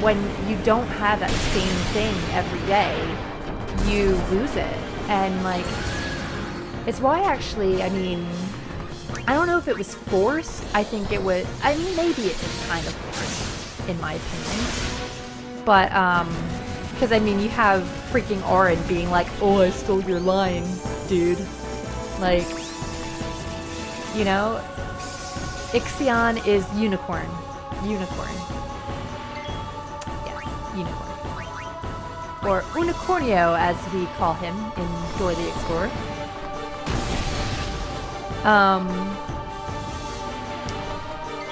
when you don't have that same thing every day, you lose it. And like, it's why actually, I mean, I don't know if it was forced. I think it was, I mean, maybe it was kind of forced, in my opinion. But, because I mean, you have freaking Auron being like, oh, I stole your line, dude. Like, you know, Ixion is unicorn. Unicorn. Yeah, unicorn. Or Unicornio, as we call him in Dora the Explorer.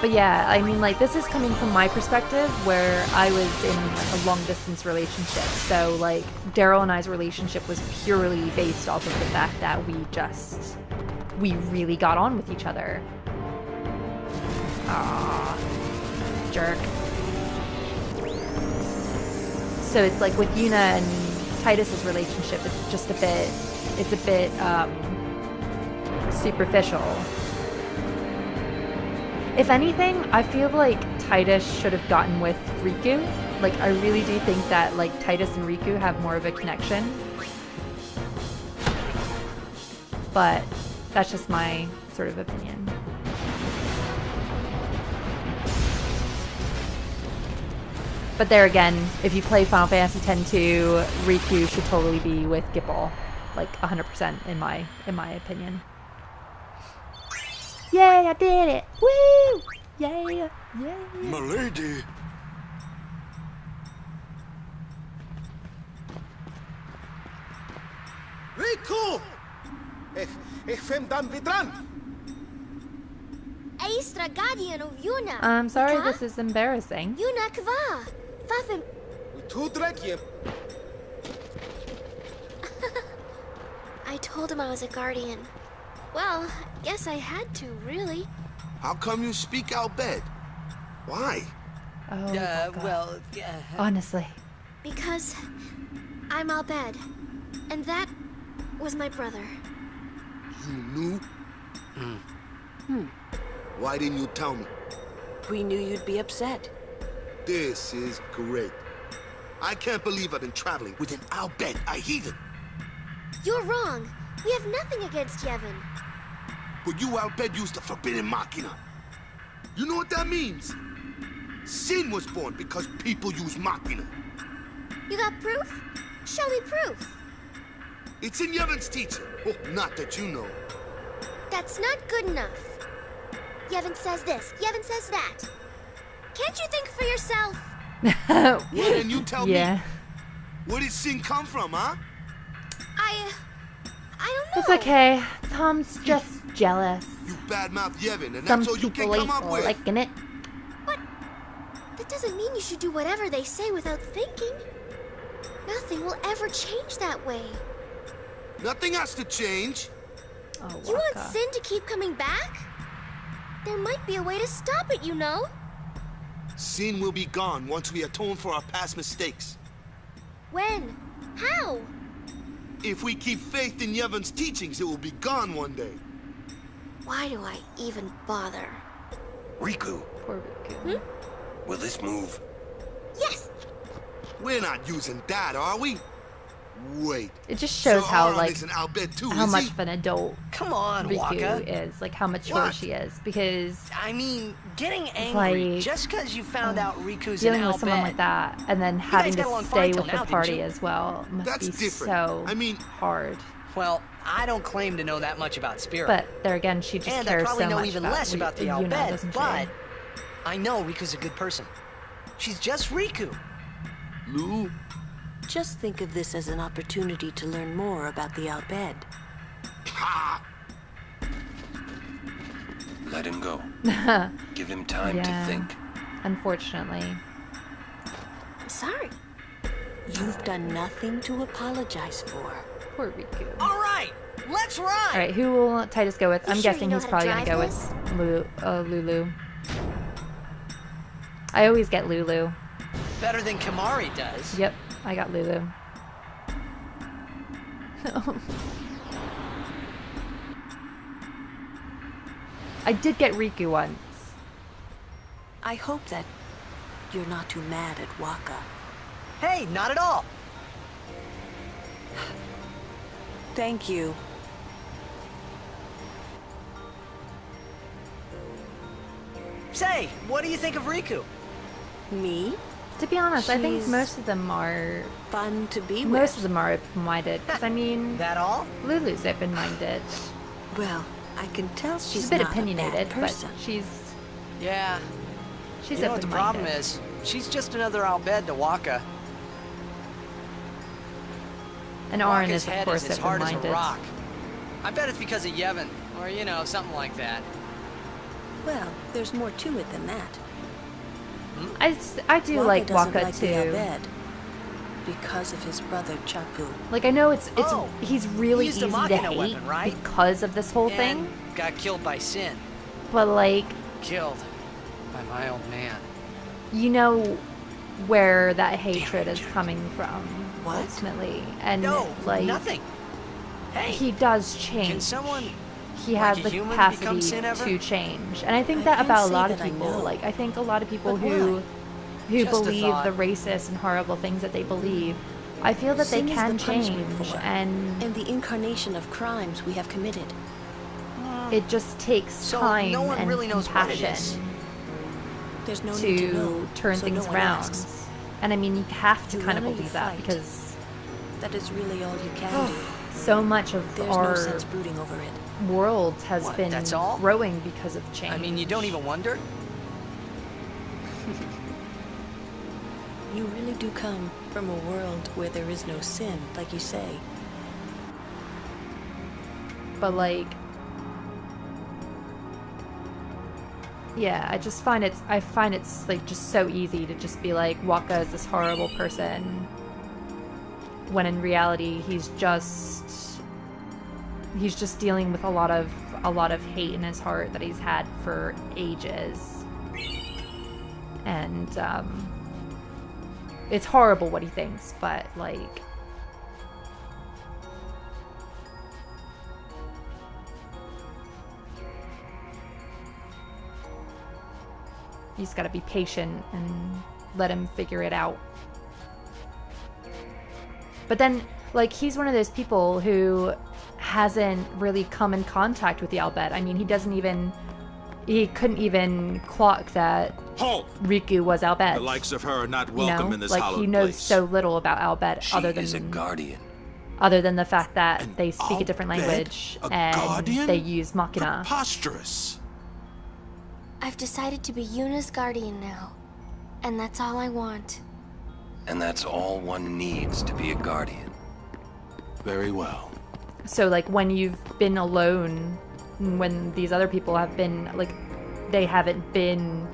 But yeah, I mean, like, this is coming from my perspective, where I was in like a long-distance relationship. So, like, Daryl and I's relationship was purely based off of the fact that we really got on with each other. Ah, jerk. So it's like with Yuna and Titus's relationship, it's just a bit, superficial. If anything, I feel like Titus should have gotten with Riku. Like, I really do think that, like, Titus and Riku have more of a connection. But that's just my sort of opinion. But there again, if you play Final Fantasy X-2, Riku should totally be with Gippal. Like, 100% in my opinion. Yay, I did it! Woo! Yay! Yay! Milady! Riku! Ich fem dan vidran! Aistra guardian of Yuna. I'm sorry, this is embarrassing. Yuna kva. Fafim. I told him I was a guardian. Well, guess I had to, really. How come you speak out bed? Why? Oh, well, honestly. Because I'm Albed, and that was my brother. You knew? Why didn't you tell me? We knew you'd be upset. This is great. I can't believe I've been traveling with an Albed, a heathen. You're wrong. We have nothing against Yevon. But you Albed used the forbidden machina. You know what that means? Sin was born because people use machina. You got proof? Show me proof. It's in Yevon's teaching. Oh, not that you know. That's not good enough. Yevon says this, Yevon says that. Can't you think for yourself? Well, then you tell me. Yeah. Where did Sin come from, huh? I don't know. It's okay. Tom's just jealous. You badmouth Yevon, and Some that's all you people can ain't come up with. liking it. That doesn't mean you should do whatever they say without thinking. Nothing will ever change that way. Nothing has to change. Oh, You want Waka. Sin to keep coming back? There might be a way to stop it, you know? Sin will be gone once we atone for our past mistakes. When? How? If we keep faith in Yevon's teachings, it will be gone one day. Why do I even bother? Riku, Poor Riku. will this move? Yes! We're not using that, are we? Wait. It just shows So how Aaron like isn't Albed too, how is much he? of an adult Come on, Riku Waka. is, like how mature What? she is, because I mean, getting angry like, just because you found out Riku's dealing an with someone Albed. like that and then having got to along stay fine till with now, the didn't party you? as well must That's be different. so I mean, hard. Well, I don't claim to know that much about Spirit. But there again, she just and I cares probably so know much even about less about the Yuna, Albed, doesn't she? but I know Riku's a good person. She's just Riku. Lou? Just think of this as an opportunity to learn more about the Albed. Ha! Let him go. Give him time to think. Unfortunately. I'm sorry. You've done nothing to apologize for. Poor Riku. All right, let's ride. All right, who will Titus go with? You I'm sure guessing you know he's how to probably gonna drive go with Lulu. I always get Lulu. Better than Kamari does. Yep, I got Lulu. I did get Riku once. I hope that you're not too mad at Waka. Hey, not at all. Thank you. Say, what do you think of Riku? Me? To be honest, I think She's most of them are fun to be with. most of them are open-minded. Because I mean, That all? Lulu's open-minded. Well, I can tell She's a bit not opinionated, bad but person. Yeah. she's You know what the problem open-minded. is? She's just another Albed to Waka. And Auron Waka's is, of head course, is as hard as a open-minded. rock. I bet it's because of Yevon, or you know, something like that. Well, there's more to it than that. I do Waka like doesn't Waka like the too. Albed because of his brother Chapu. Like I know it's Oh, he's really he used a easy to Machina hate weapon, right? because of this whole And thing. got killed by Sin. But like, Killed by my old man. you know where that hatred is coming from What? ultimately, and No, like nothing. Hey, he does change. can someone He like has a the human capacity become Sin ever? to change, and I think I that can't about a say lot of that I people. know. Like I think a lot of people But who why? who Just a believe thought. the racist and horrible things that they believe. I feel that Sin they is can the punishment change, for, and the incarnation of crimes we have committed. it just takes So time no one and really knows what it compassion is. There's no need to know, turn so things no one around. asks. And I mean, you have to You kind of run or you believe that fight. because That is really all you can do. so much of There's no our sense brooding over it. world has What, been that's all? growing because of change. I mean, you don't even wonder? You really do come from a world where there is no sin, like you say. But like, yeah, I find it's like just so easy to just be like, Waka is this horrible person, when in reality he's just dealing with a lot of hate in his heart that he's had for ages, and it's horrible what he thinks, but like, you just gotta be patient and let him figure it out. But then, like, he's one of those people who hasn't really come in contact with the Albed. I mean, he couldn't even clock that Halt! Riku was Albed. The likes of her are not You welcome know? in this like, hallowed he knows place. so little about Albed She other is a than guardian. the fact that they speak a different Albed? language A and guardian? they use Machina. Preposterous. I've decided to be Yuna's guardian now. And that's all I want. And that's all one needs to be a guardian. Very well. So, like, when you've been alone, when these other people have been, like, they haven't been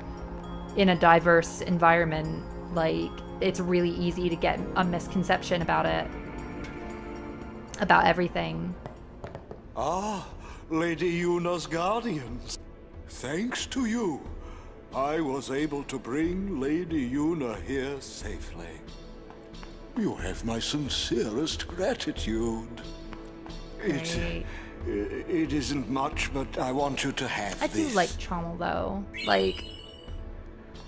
in a diverse environment, like, it's really easy to get a misconception about it. About everything. Ah, Lady Yuna's guardians. Thanks to you, I was able to bring Lady Yuna here safely. You have my sincerest gratitude. Great. It isn't much, but I want you to have I this. do like Chommel, though. Like,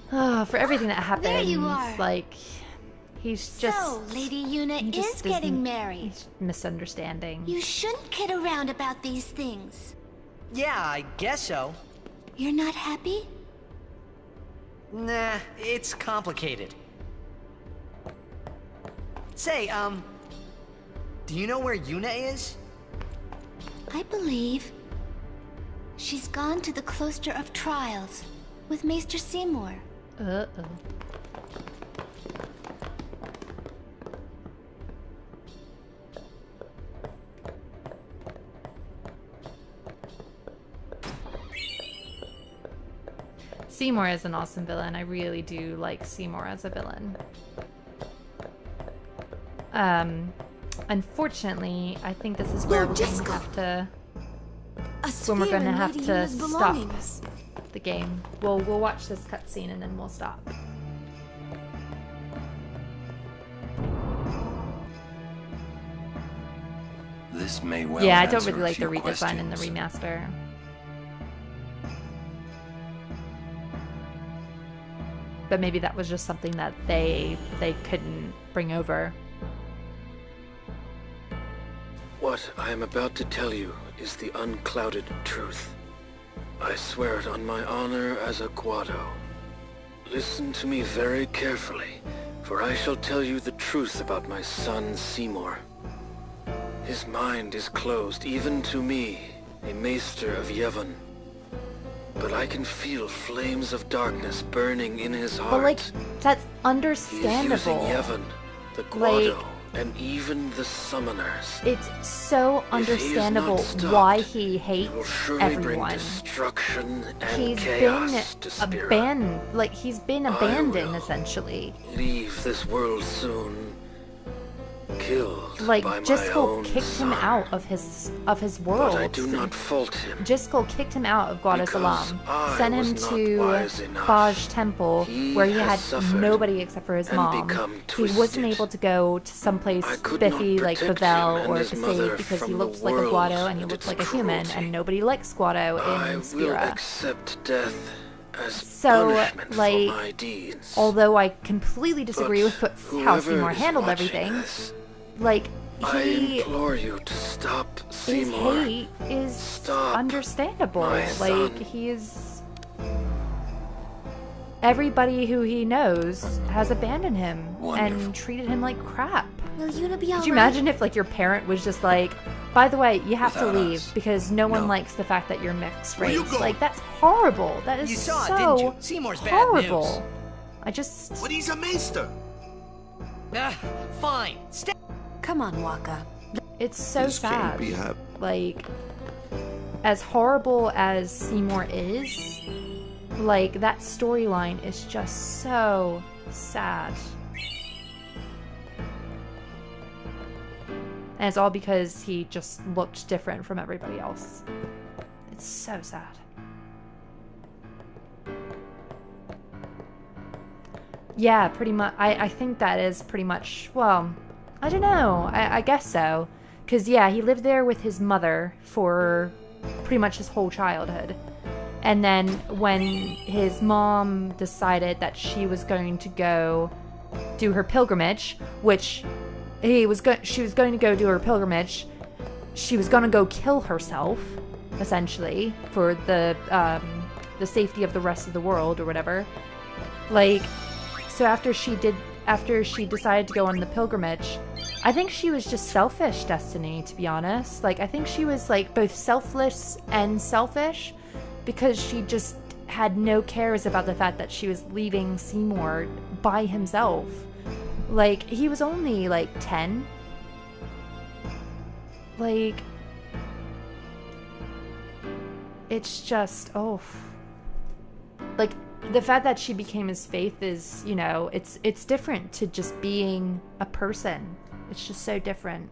for everything that happens, There you are. like, he's just... So, Lady Yuna is getting married. He's misunderstanding. You shouldn't kid around about these things. Yeah, I guess so. You're not happy? Nah, it's complicated. Say, do you know where Yuna is? I believe she's gone to the Cloister of Trials with Maester Seymour. Uh-oh. Seymour is an awesome villain. I really do like Seymour as a villain. Unfortunately, I think this is where we're going to have to... when we're going to have to stop the game. We'll watch this cutscene and then we'll stop. This may well Yeah, I don't answer really a like the few redesign in the questions. remaster. But maybe that was just something that they couldn't bring over. What I am about to tell you is the unclouded truth. I swear it on my honor as a Guado. Listen to me very carefully, for I shall tell you the truth about my son Seymour. His mind is closed even to me, a maester of Yevon. But I can feel flames of darkness burning in his heart. But, like, that's He is understandable. using Yevon, the Guado, and even the summoners. It's so If he is understandable not stopped, why he he will hates surely bring everyone. destruction and He's chaos to been Spira. abandoned, like he's been abandoned essentially. Leave this world soon. Killed Like by my Jiskel own kicked him son. out of his world. But I do not fault him. Jiskel kicked him out of Guado Salam, I sent him was not to wise enough. Baj Temple, He where he has had suffered nobody except for his and mom. become He wasn't twisted. able to go to someplace could not spiffy like protect Bavel him and or his mother Besaid because he from looked the like a world Guado and he and looked its like a human, cruelty. and nobody likes Guado I in will Spira. accept death as So, punishment like, for my deeds. although I completely disagree with how whoever Seymour is handled watching everything, this, like, I he... implore you to stop his Seymour. hate is Stop understandable. my son. Like, he's... Everybody who he knows has abandoned him and treated him like crap. Will Yuna be Could alright? you imagine if, like, your parent was just like, by the way, you have to Without leave us, because no one no. likes the fact that you're mixed Where you race. going? Like, that's horrible. That is You saw it, so didn't you? Seymour's bad horrible. news. I just... But he's a maester. Fine. Stay. Come on, Waka. It's so This can't sad. be hap- Like, as horrible as Seymour is, like, that storyline is just so sad. And it's all because he just looked different from everybody else. It's so sad. Yeah, pretty much. I think that is pretty much, well, I don't know. I guess so. Because, yeah, he lived there with his mother for pretty much his whole childhood. And then when his mom decided that she was going to go do her pilgrimage, which she was going to go do her pilgrimage, she was going to go kill herself, essentially, for the safety of the rest of the world or whatever. Like, so after she decided to go on the pilgrimage, I think she was just selfish, Destiny, to be honest. Like, I think she was, like, both selfless and selfish because she just had no cares about the fact that she was leaving Seymour by himself. Like, he was only like 10. Like, it's just, oh, like, the fact that she became his faith is, you know, it's different to just being a person. It's just so different.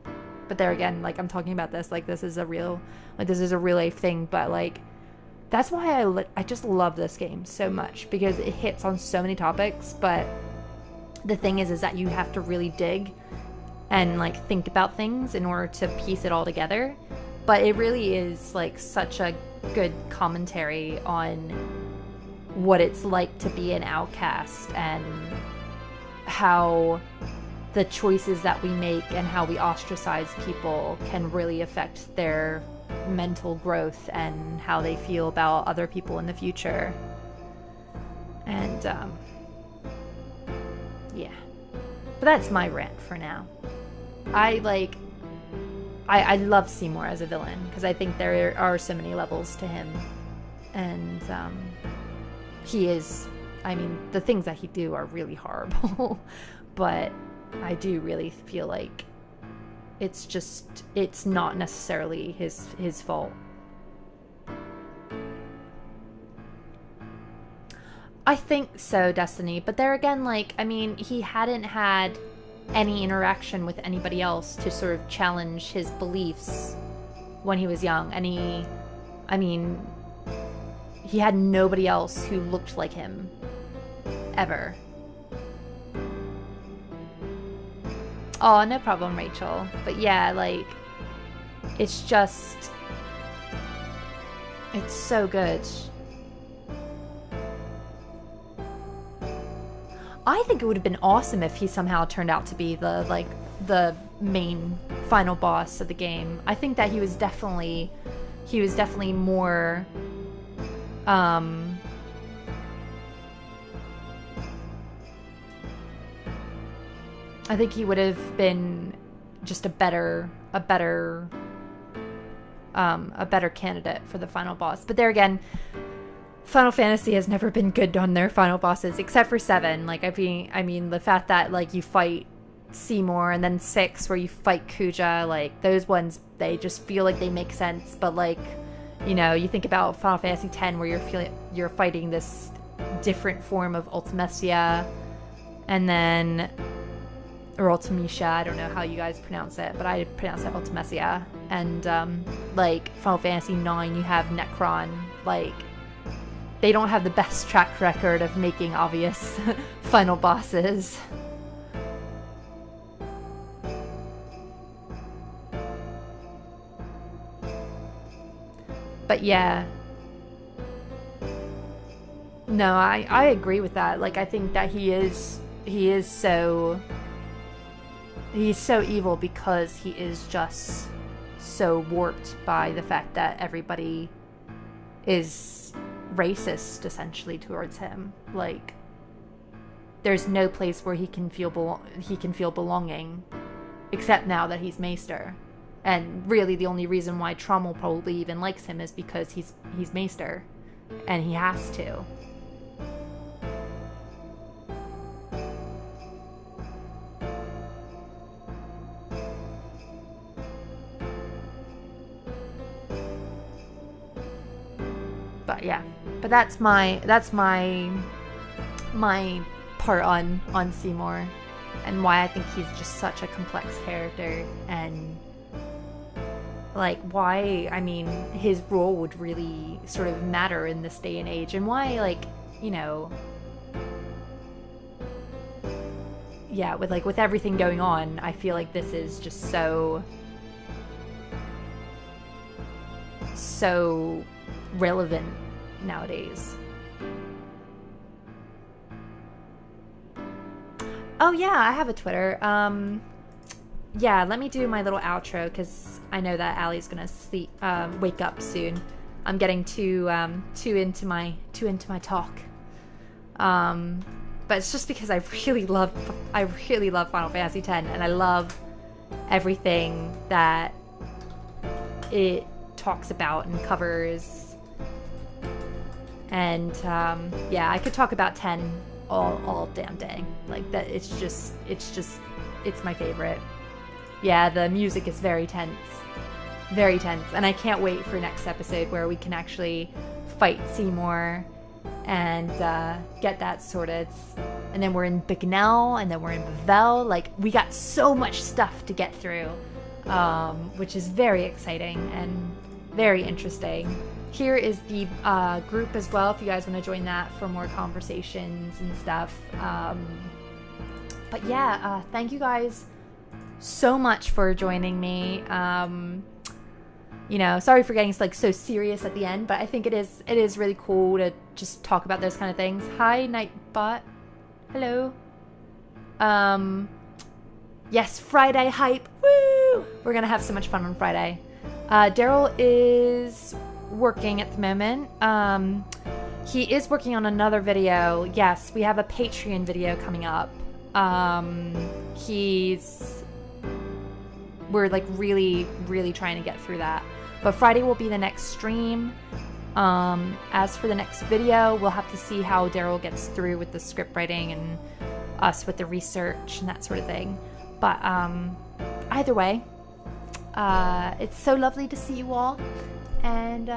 But there again, like, I'm talking about this like this is a real life thing, but like, that's why I just love this game so much, because it hits on so many topics. But the thing is that you have to really dig and like think about things in order to piece it all together. But it really is like such a good commentary on what it's like to be an outcast, and how the choices that we make and how we ostracize people can really affect their mental growth and how they feel about other people in the future. And yeah, but that's my rant for now. I love Seymour as a villain because I think there are so many levels to him, and he is, I mean, the things that he do are really horrible, but I do really feel like it's not necessarily his fault. I think so, Destiny, but there again, like, I mean, he hadn't had any interaction with anybody else to sort of challenge his beliefs when he was young, and he had nobody else who looked like him ever. Oh, no problem, Rachel. But yeah, like, it's just, it's so good. I think it would have been awesome if he somehow turned out to be the main final boss of the game. I think that he was definitely more I think he would have been just a better candidate for the final boss. But there again, Final Fantasy has never been good on their final bosses, except for 7. Like, I mean, the fact that, like, you fight Seymour, and then 6 where you fight Kuja, like, those ones, they just feel like they make sense. But, like, you know, you think about Final Fantasy X where you're fighting this different form of Ultimecia, and then, or Ultimecia, I don't know how you guys pronounce it, but I pronounce it Ultimecia. And like Final Fantasy IX, you have Necron. Like, they don't have the best track record of making obvious final bosses. But yeah. No, I agree with that. Like, I think that he's so evil because he is just so warped by the fact that everybody is racist essentially towards him. Like, there's no place where he can feel belonging, except now that he's Maester. And really the only reason why Trommel probably even likes him is because he's Maester, and he has to. But yeah, but that's my part on Seymour, and why I think he's just such a complex character, and like why, I mean, his role would really sort of matter in this day and age, and why, like, you know, yeah, with everything going on, I feel like this is just so relevant nowadays. Oh yeah, I have a Twitter. Yeah, let me do my little outro because I know that Allie's gonna wake up soon. I'm getting too into my talk. But it's just because I really love Final Fantasy X, and I love everything that it talks about and covers. And yeah, I could talk about 10 all damn day. Like that, it's my favorite. Yeah, the music is very tense, and I can't wait for next episode where we can actually fight Seymour and get that sorted. And then we're in Bignell, and then we're in Bavel. Like, we got so much stuff to get through, which is very exciting and very interesting. Here is the group as well, if you guys want to join that for more conversations and stuff. But yeah, thank you guys so much for joining me. You know, sorry for getting like so serious at the end, but I think it is really cool to just talk about those kind of things. Hi, Nightbot. Hello. Yes, Friday hype. Woo! We're gonna have so much fun on Friday. Daryl is working at the moment. He is working on another video. Yes, we have a Patreon video coming up. We're like really trying to get through that, but Friday will be the next stream. As for the next video, we'll have to see how Daryl gets through with the script writing and us with the research and that sort of thing. But either way, it's so lovely to see you all, and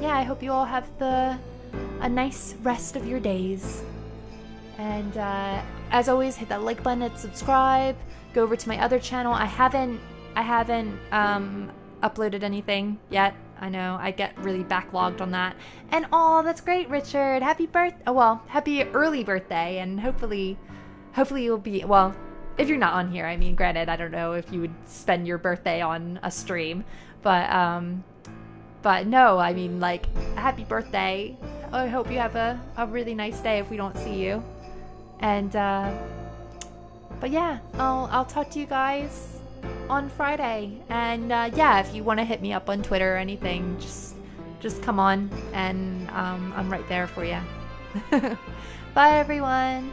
yeah, I hope you all have a nice rest of your days. And as always, hit that like button and subscribe. Go over to my other channel. I haven't uploaded anything yet. I know I get really backlogged on that. And oh, that's great, Richard. Happy birthday! Oh well, happy early birthday. And hopefully you'll be, well, if you're not on here. I mean, granted, I don't know if you would spend your birthday on a stream, but no, I mean, like, happy birthday. I hope you have a really nice day if we don't see you. And but yeah, I'll talk to you guys on Friday. And yeah, if you want to hit me up on Twitter or anything, just come on, and I'm right there for you. Bye everyone.